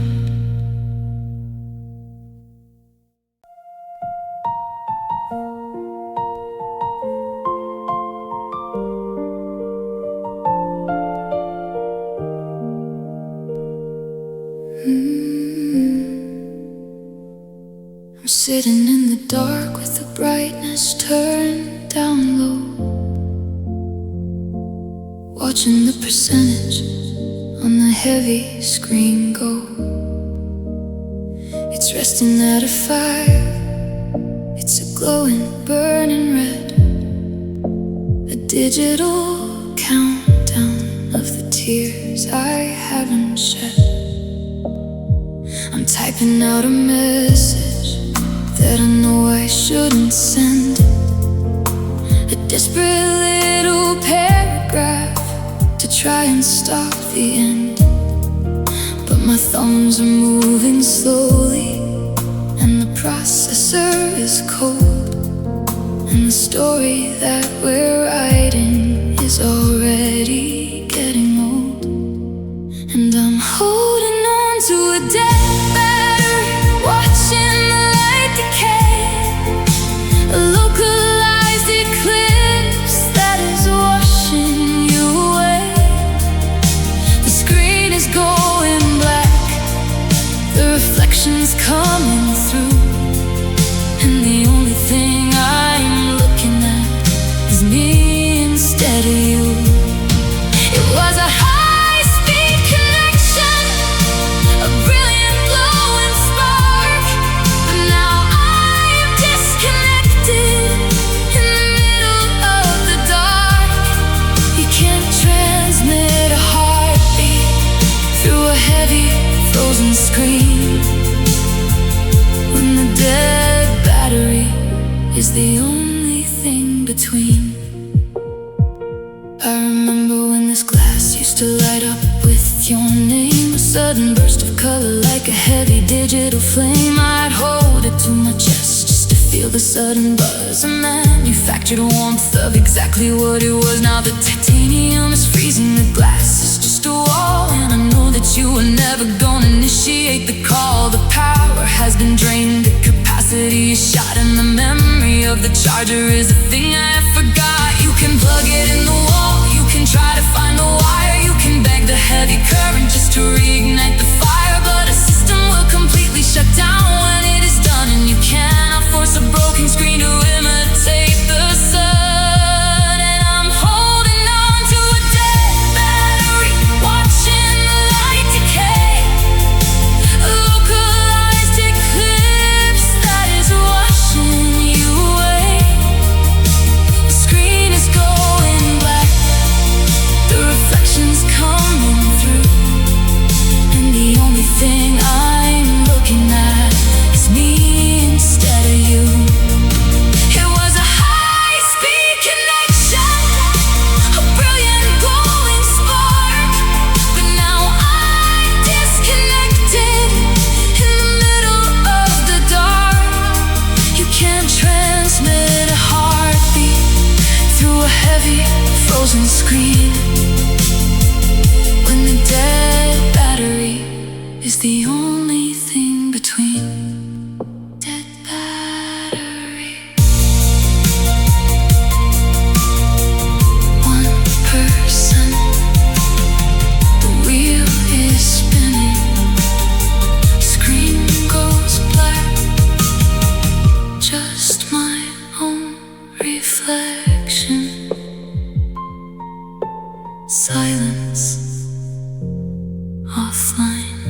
I'm sitting in the dark with the brightness turned down low, watching the percentage on the heavy screen go. It's resting at a fire, it's a glowing, burning red, a digital countdown of the tears I haven't shed. I'm typing out a message that I know I shouldn't send a desperate little paragraph to try and stop the end. But my thumbs are moving slowly, and the processor is cold, and the story that we're writing is already getting old. And I'm holding on to a dead battery, watching the light decay, a localized eclipse that is washing you away. The screen is going black, the reflections coming through, and the only thing I'm looking at is me instead of you. It was a high-speed connection, a brilliant glowing spark, but now I am disconnected in the middle of the dark. You can't transmit a heartbeat through a heavy, frozen screen when the dead battery is the only thing between. I remember when this glass used to light up with your name, a sudden burst of color like a heavy digital flame. I'd hold it to my chest just to feel the sudden buzz, a manufactured warmth of exactly what it was. Now the titanium is freezing, the glass is just a wall, and I know that you were never gonna initiate the call. The power has been drained, the capacity is shot, and the memory of the charger is a thing I forgot. You can plug it in the wall, you can try to find the wire, you can beg the heavy current just to reignite the fire, but a system will completely shut down when it is done, and you cannot force a broken screen to imitate the sun. And I'm holding on to a dead battery, watching the light decay, a localized eclipse that is washing you away. The screen is going black, the reflections coming through, and the only thing I'm looking at is me instead of you. It was a high-speed connection, a brilliant glowing spark, but now I'm disconnected in the middle of the dark. You can't transmit a heartbeat through a heavy, frozen screen when the dead battery is the only thing between. Dead battery. One person, the wheel is spinning, screen goes black, just my own reflection. Silence, offline.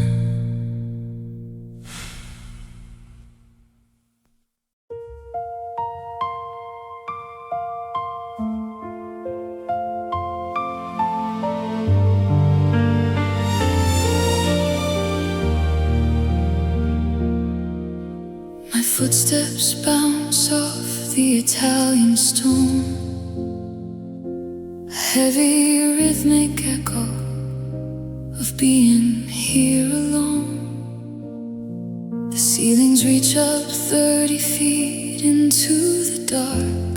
My footsteps bounce off the Italian stone, a heavy rhythmic echo of being here alone. The ceilings reach up 30 feet into the dark,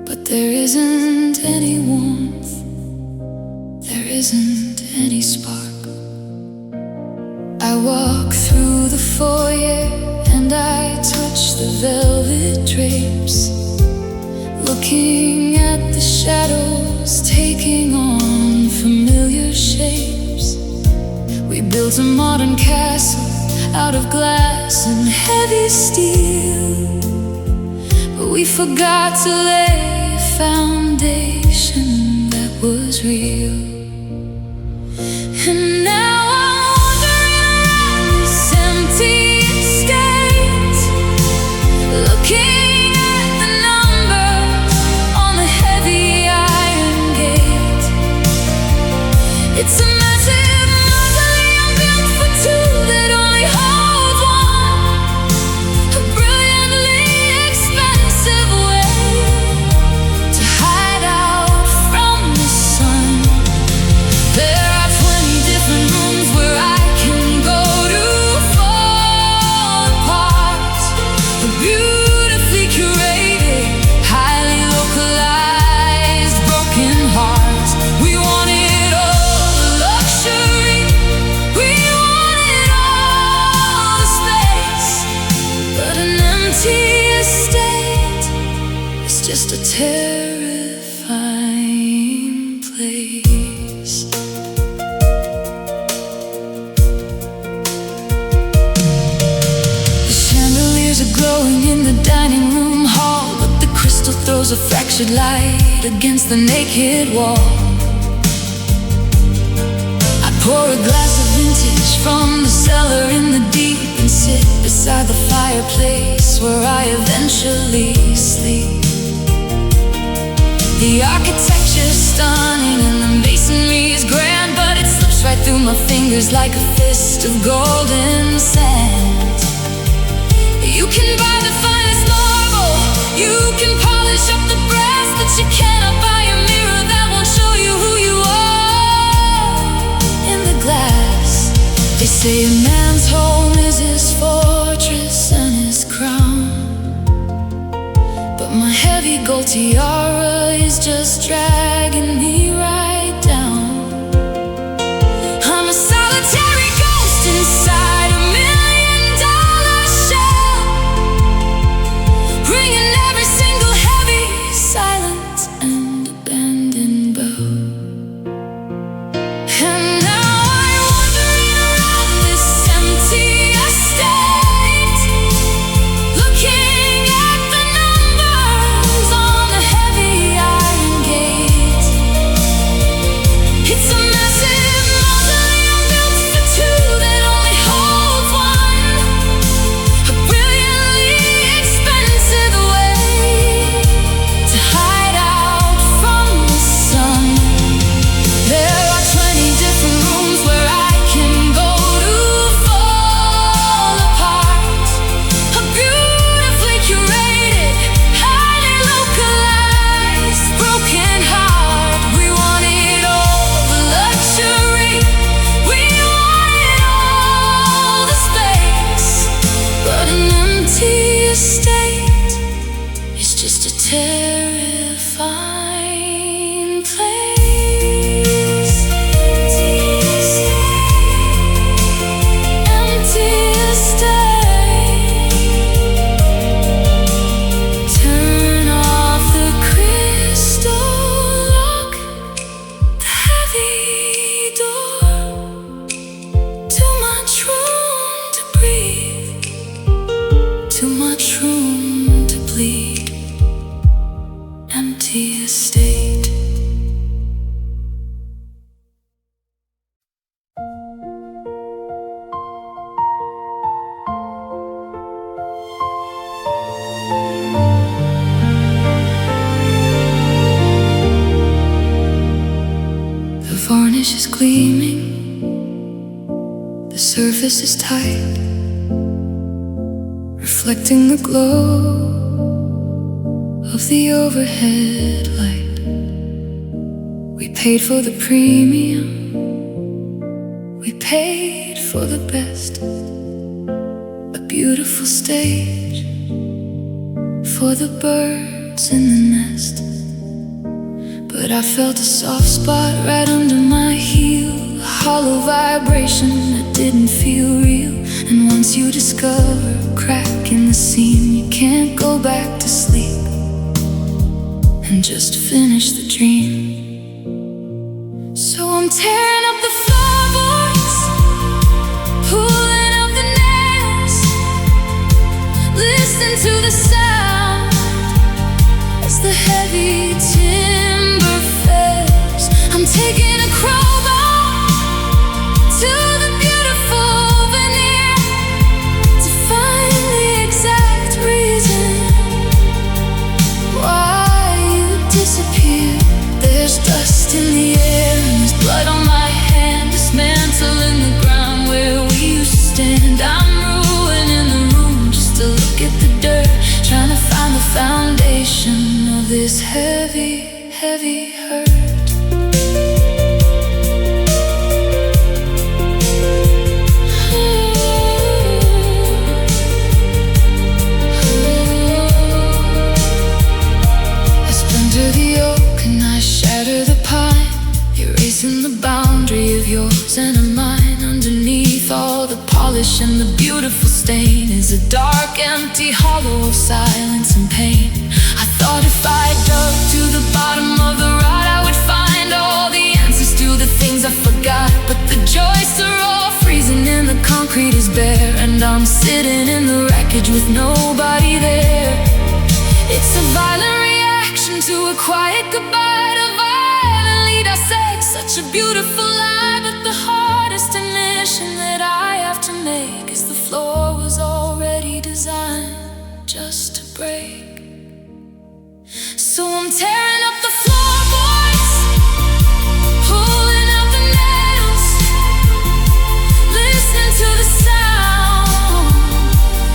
but there isn't any warmth, there isn't any spark. I walk through the foyer and I touch the velvet drapes, looking at the shadows taking on familiar shapes. We built a modern castle out of glass and heavy steel, but we forgot to lay a foundation that was real. And now I'm wandering around this empty estate, looking at the numbers on the heavy iron gate. It's a massive mausoleum built for two that only holds one, a just a terrifying place. The chandeliers are glowing in the dining room hall, but the crystal throws a fractured light against the naked wall. I pour a glass of vintage from the cellar in the deep and sit beside the fireplace where I eventually sleep. The architecture's stunning and the masonry is grand, but it slips right through my fingers like a fist of golden sand. You can buy the finest marble, you can polish up the brass, but you cannot buy a mirror that won't show you who you are in the glass. They say a man's home is his fortress and his crown, but my heavy gold tiara is just dragging me right down. I'm a solitary ghost inside a $1,000,000 shell, ringing every single heavy, silent and abandoned bell. And now I'm wandering around this empty estate, looking at the numbers on the heavy iron gate. It's a massive mausoleum built for two that only holds one, a brilliantly expensive way to hide out from the sun. There are 20 different rooms where I can go to fall apart. A beautifully curated, highly localized broken heart. We wanted all the luxury, we wanted all the space, but an empty estate is just a terrifying place. Empty estate. Turn off the crystal lock, the heavy door. Too much room to breathe, too much room to bleed. Empty estate. The varnish is gleaming, the surface is tight, reflecting the glow of the overhead light. We paid for the premium, we paid for the best, a beautiful stage for the birds in the nest. But I felt a soft spot right under my heel, a hollow vibration that didn't feel real. And once you discover a crack in the seam, you can't go back to sleep and just finish the dream. So I'm tearing up the floorboards, pulling up the nails, listen to the sound as the heavy timber fails. I'm taking a crowbar to the beautiful veneer to find the exact reason why you disappear. There's dust in the air and there's blood on my hand, dismantling the ground where we used to stand. I'm ruining the room just to look at the dirt, trying to find the foundation of this heavy, heavy hurt. I splinter the oak and I shatter the pine, erasing the boundary of yours and of mine. Underneath all the polish and the beautiful stain is a dark, empty hollow of silence and pain. I thought if I dug to the bottom of the rot, I would find all the answers to the things I forgot. But the joists are all freezing and the concrete is bare, and I'm sitting in the wreckage with nobody there. It's a violent reaction to a quiet goodbye, to violently dissect such a beautiful lie. But the hardest admission that I have to make is the floor was already designed just to break. So I'm tearing up the floorboards, pulling out the nails, listening to the sound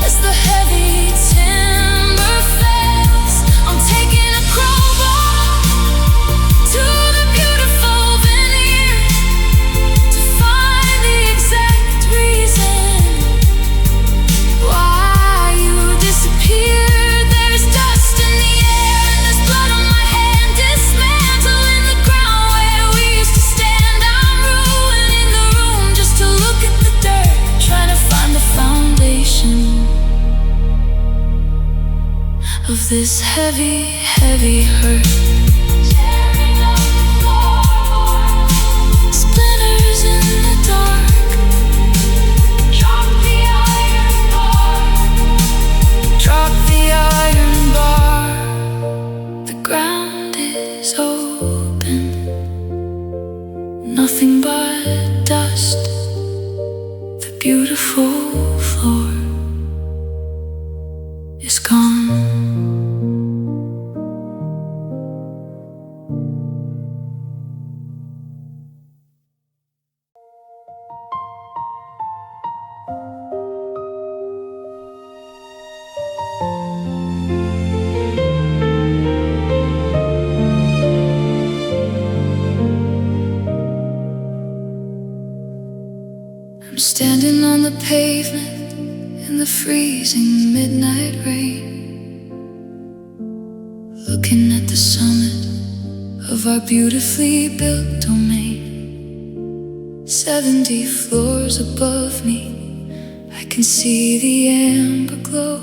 as the heavy timber fails. I'm taking a crowbar to the beautiful veneer to find the exact reason why you disappeared. There's dust in the air and there's blood on my hand, dismantling the ground where we used to stand. I'm ruining the room just to look at the dirt, trying to find the foundation of this heavy, heavy hurt. Tearing up the floorboards, splinters in the dark. Drop the iron bar, drop the iron bar. The ground is open, nothing but dust. The beautiful floor is gone. I'm standing on the pavement in the freezing midnight rain, looking at the summit of our beautifully built domain. 70 floors above me, I can see the amber glow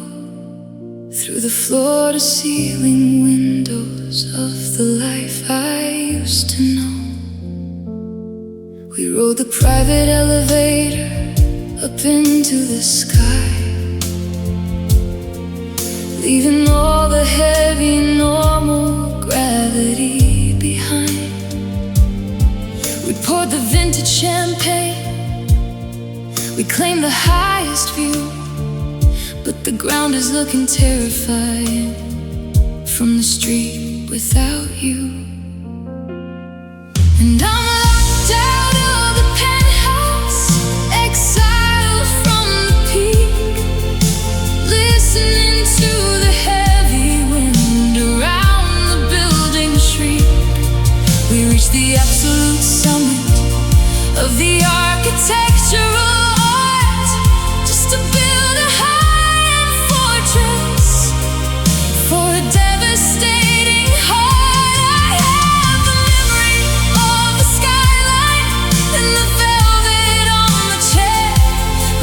through the floor-to-ceiling windows of the life I used to know. We rode the private elevator up into the sky, leaving all the heavy normal gravity behind. We poured the vintage champagne, we claimed the highest view, but the ground is looking terrifying from the street without you. And I'm locked out of the penthouse, exiled from the peak, listening to the heavy wind around the building shriek. We reached the absolute summit of the architectural art, just to build a high-end fortress for a devastating heart. I have the memory of the skyline and the velvet on the chair,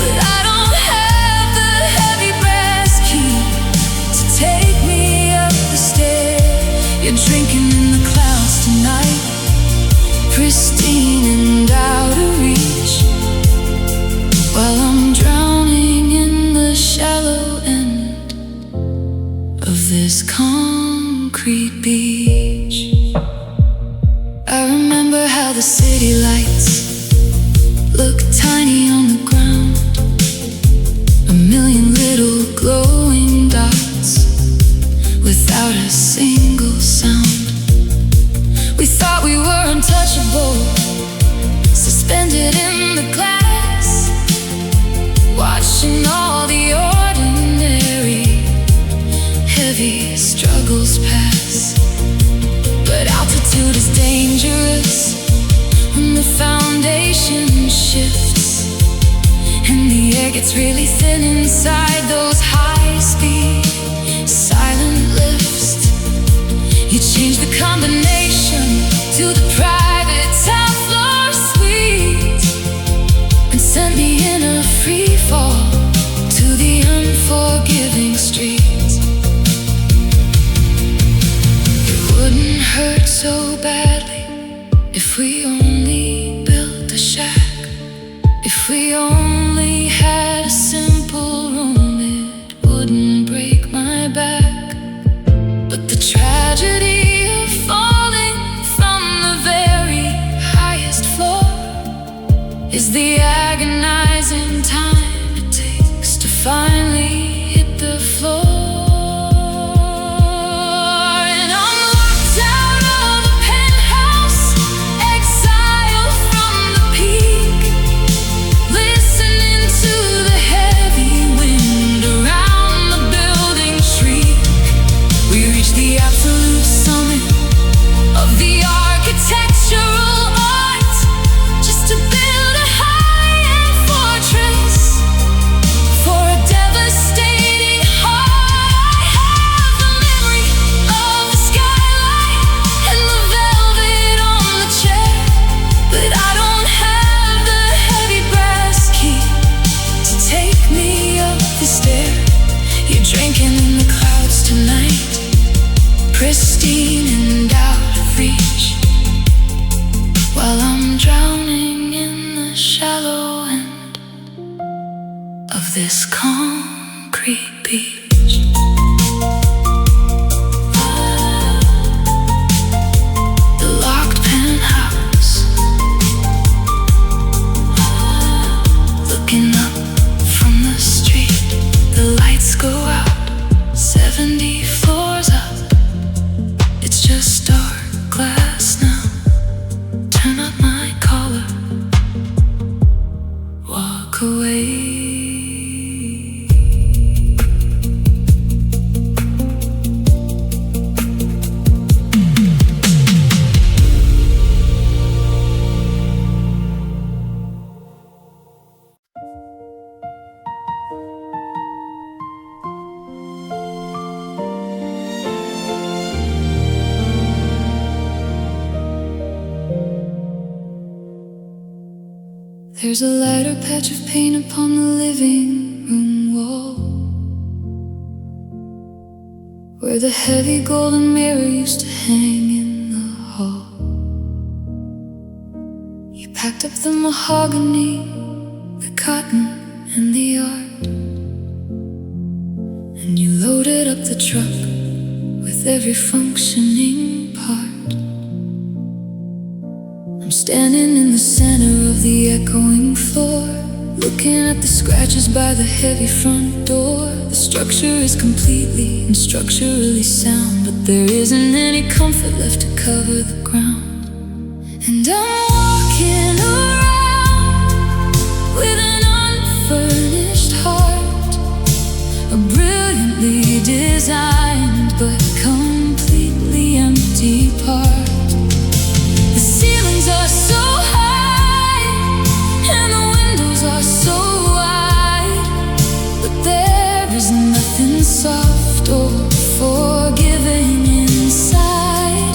but I don't have the heavy brass key to take me up the stair. You're drinking in the clouds tonight, pristine and out of reach, while I'm drowning in the shallow end of this concrete beach. I remember how the city lights look tiny on the ground, a million little glowing dots without a single sound. We thought we were untouchable, suspended in the glass, watching all the ordinary heavy struggles pass. But altitude is dangerous when the foundation shifts, and the air gets really thin inside those high-speed silent lifts. You change the combination to the private top floor suite and sent me in a free fall to the unforgiving streets. so badly. If we only built a shack, if we only had a simple room, it wouldn't break my back. But the tragedy of falling from the very highest floor is the agonizing time it takes to finally hit the floor. Pristine and out of reach, while I'm drowning in the shallow end of this concrete beach. The locked penthouse, looking up from the street. The lights go out, 70 floors up. It's just dark glass now. Turn up my collar, walk away. There's a lighter patch of paint upon the living room wall, where the heavy golden mirror used to hang in the hall. You packed up the mahogany, the cotton and the art, and you loaded up the truck with every functioning part. I'm standing in the center of the echoing floor, looking at the scratches by the heavy front door. The structure is completely and structurally sound, but there isn't any comfort left to cover the ground. And I'm walking around with an unfurnished heart, a brilliantly designed but completely empty part. The ceilings are so high and the windows are so wide, but there is nothing soft or forgiving inside.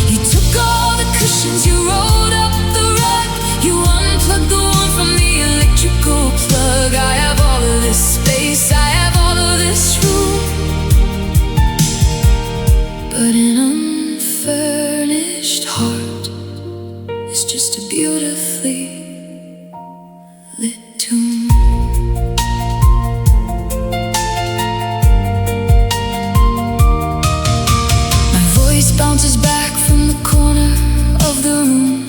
You took all the cushions, you rolled up the rug, you unplugged the one from the electrical plug. I have all of this space, I have all of this room, but an unfurnished heart is just a beautifully lit tomb. My voice bounces back from the corner of the room,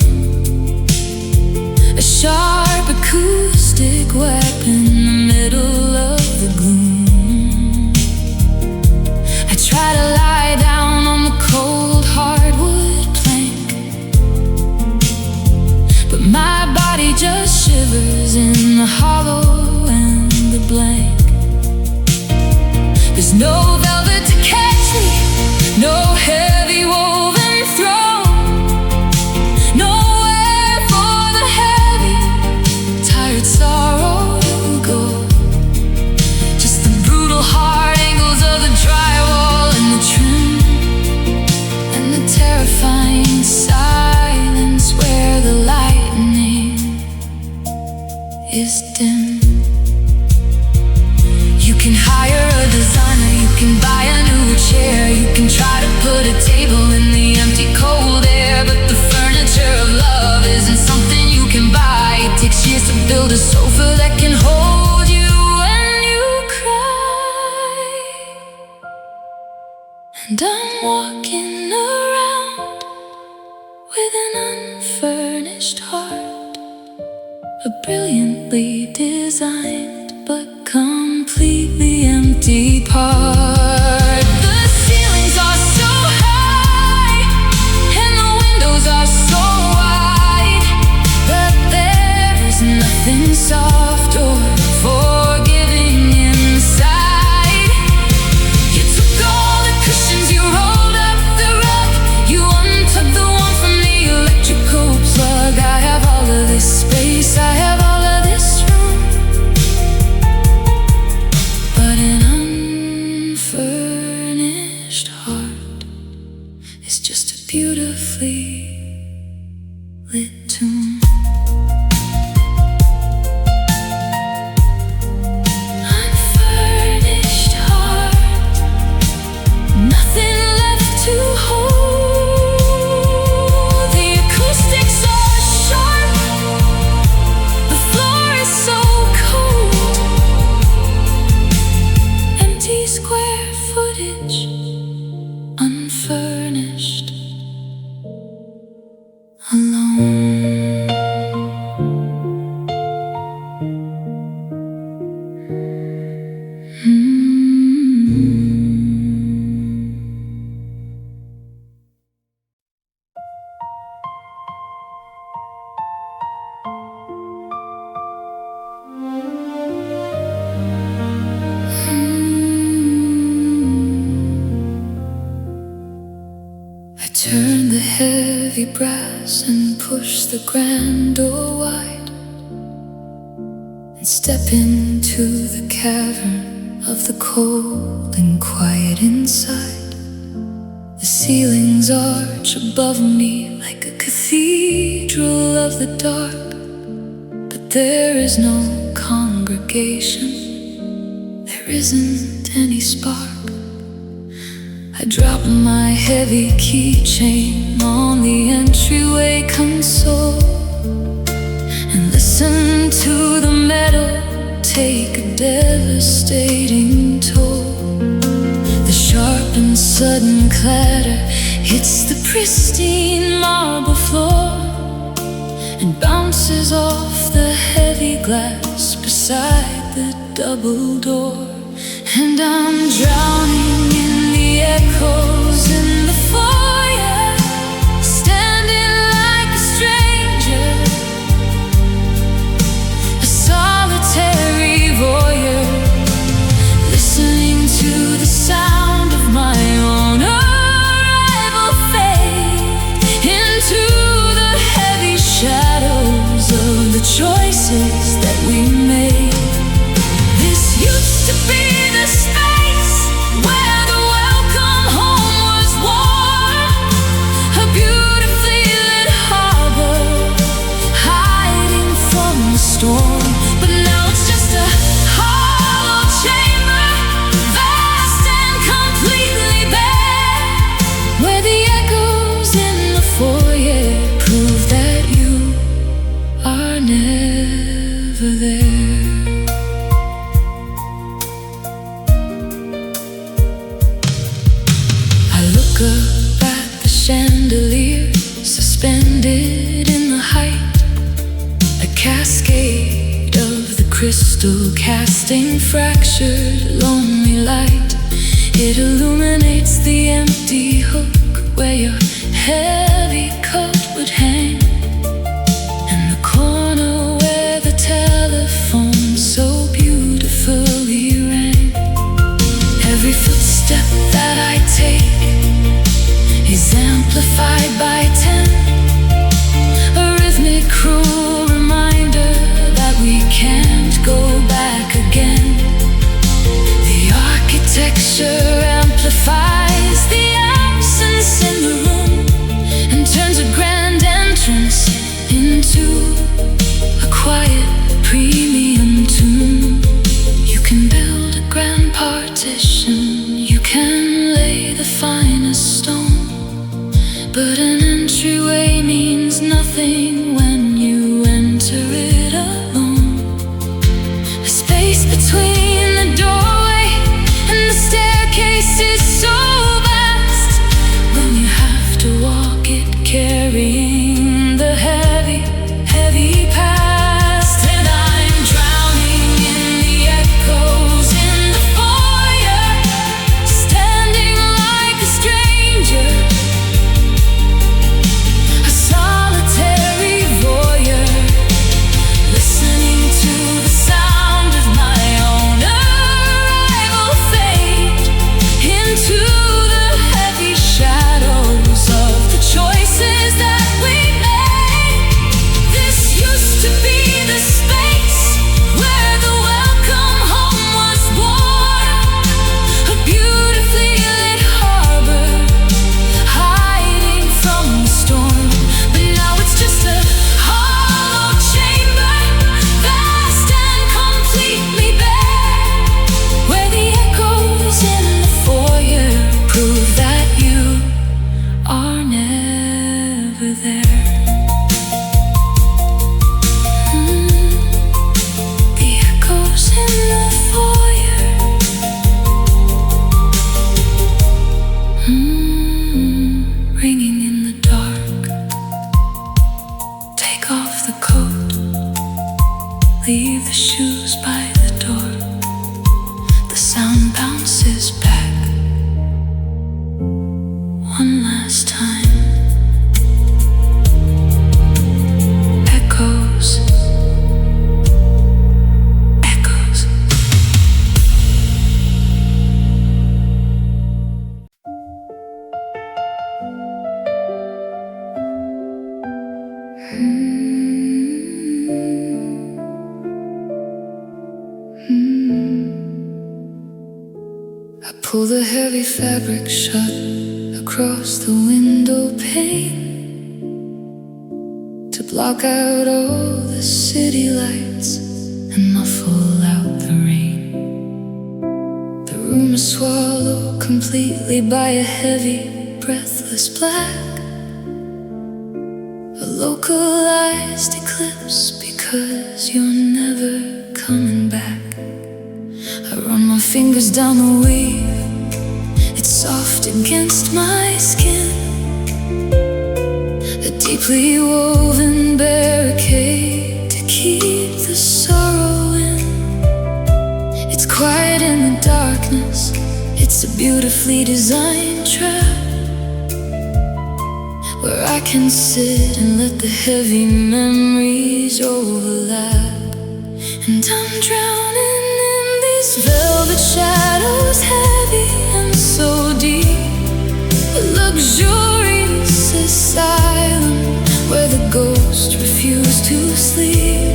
a sharp acoustic weapon in the middle of the gloom. I try to lie down on the cold hardwood plank, but my body just shivers in the hollow and the blank. There's no velvet to catch me, no heavy woven throne, nowhere for the heavy, tired sorrow to go. Just the brutal hard angles of the drywall and the trim, and the terrifying silence where the lightning is dim. You can hire a designer, you can buy And I'm walking around with an unfurnished heart, a brilliantly designed but completely empty part. The ceilings are so high and the windows are so wide, but there is nothing soft or forgiving inside. You took all the cushions, you rolled up the rug, you unplugged the one from the electrical plug. I have all of this space, I have all of this room, but an unfurnished heart is just a beautifully lit tomb. Unfurnished heart, nothing left to hold. The acoustics are sharp, the floor is so cold. Empty square footage, unfurnished, alone. I turn the heavy brass and push the grand door wide and step into the cavern of the cold and quiet inside. The ceilings arch above me like a cathedral of the dark, but there is no congregation, there isn't any spark. I drop my heavy keychain on the entryway console and listen to the metal take a devastating toll. The sharp and sudden clatter hits the pristine marble floor and bounces off the heavy glass beside the double door. And I'm drowning in the echoes in the foyer, standing like a stranger, a solitary voyeur, listening to the sound of my own arrival fade into the heavy shadows of the choices that we made. This used to be the space where the welcome home was warm, a beautifully lit harbor hiding from the storm. But now it's just a hollow chamber, vast and completely bare, where the echoes in the foyer prove that you are never there. Up at the chandelier, suspended in the height, a cascade of the crystal casting fractured lonely light. It illuminates the empty hook where your heavy coat would hang, and the corner where the telephone so beautifully rang. Every footstep that I take is amplified by 10, a rhythmic cruel reminder that we can't go back again. The architecture amplifies the absence in the room, I pull the heavy fabric shut across the window pane to block out all the city lights and muffle out the rain. The room is swallowed completely by a heavy, breathless black, a localized eclipse because you're never coming back. I run my fingers down the weave, it's soft against my skin, a deeply woven barricade to keep the sorrow in. It's quiet in the darkness, it's a beautifully designed trap where I can sit and let the heavy memories overlap. And I'm drowning in these velvet shadows, heavy and so deep, a luxurious asylum where the ghosts refuse to sleep.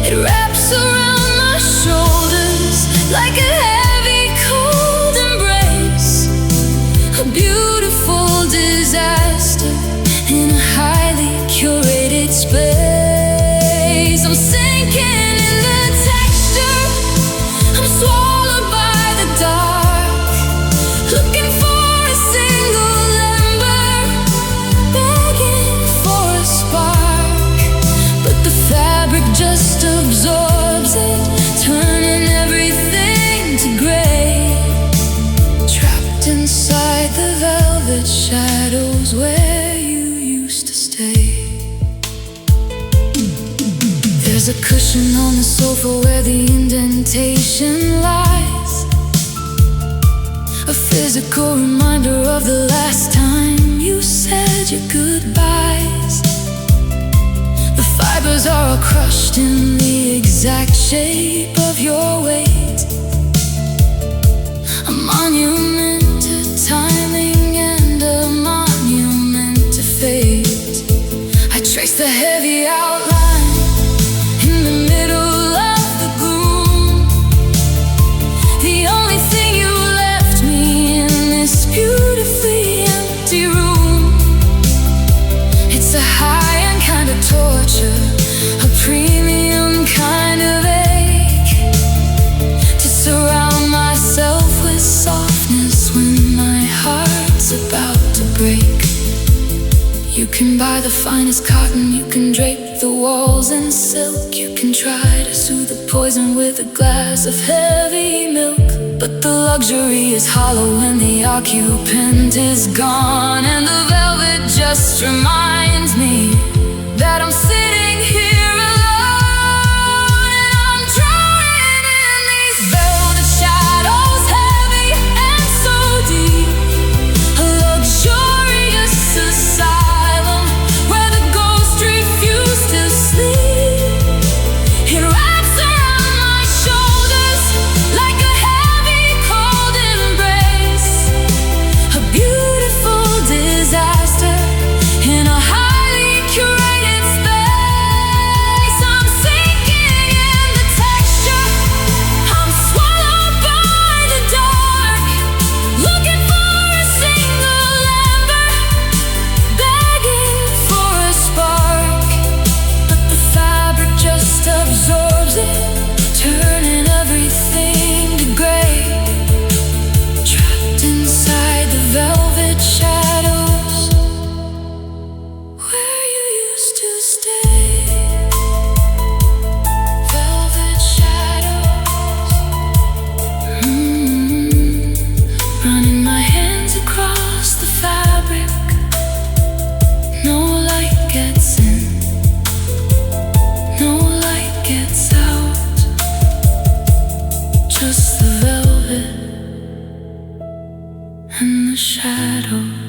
It wraps around my shoulders like a heavy, cold embrace, a beautiful disaster in a highly curated space. I'm sinking in the texture, I'm swallowed by the dark, looking for a single ember, begging for a spark. But the fabric just absorbs it, turning everything to gray. Trapped inside the velvet shadows where you used to stay. There's a cushion on the sofa where the indentation lies, a physical reminder of the last time you said your goodbyes. The fibers are all crushed in the exact shape of your weight, a monument to timing and a monument to fate. I trace the heavy outline in the middle of the gloom, the only thing you left me in this beautifully empty room. It's a high-end kind of torture, a premium kind of ache, to surround myself with softness when my heart's about to break. You can buy the finest cotton, you can drape the walls in silk, you can try to soothe the poison with a glass of heavy milk. But the luxury is hollow when the occupant is gone, and the velvet just reminds me that I'm sitting here alone. And I'm drowning in these velvet shadows, heavy and so deep, a luxurious asylum where the ghosts refuse to sleep. It wraps around my shoulders like a heavy, cold embrace, a beautiful disaster in a highly curated space. I'm sinking in the texture, I'm swallowed by the dark, looking for a single ember, begging for a spark. But the fabric just absorbs it, turning everything to gray. Trapped inside the velvet shadows where you used to stay. Velvet shadows, running my hands across the fabric. No light gets in, no light gets out, just the velvet and the shadows.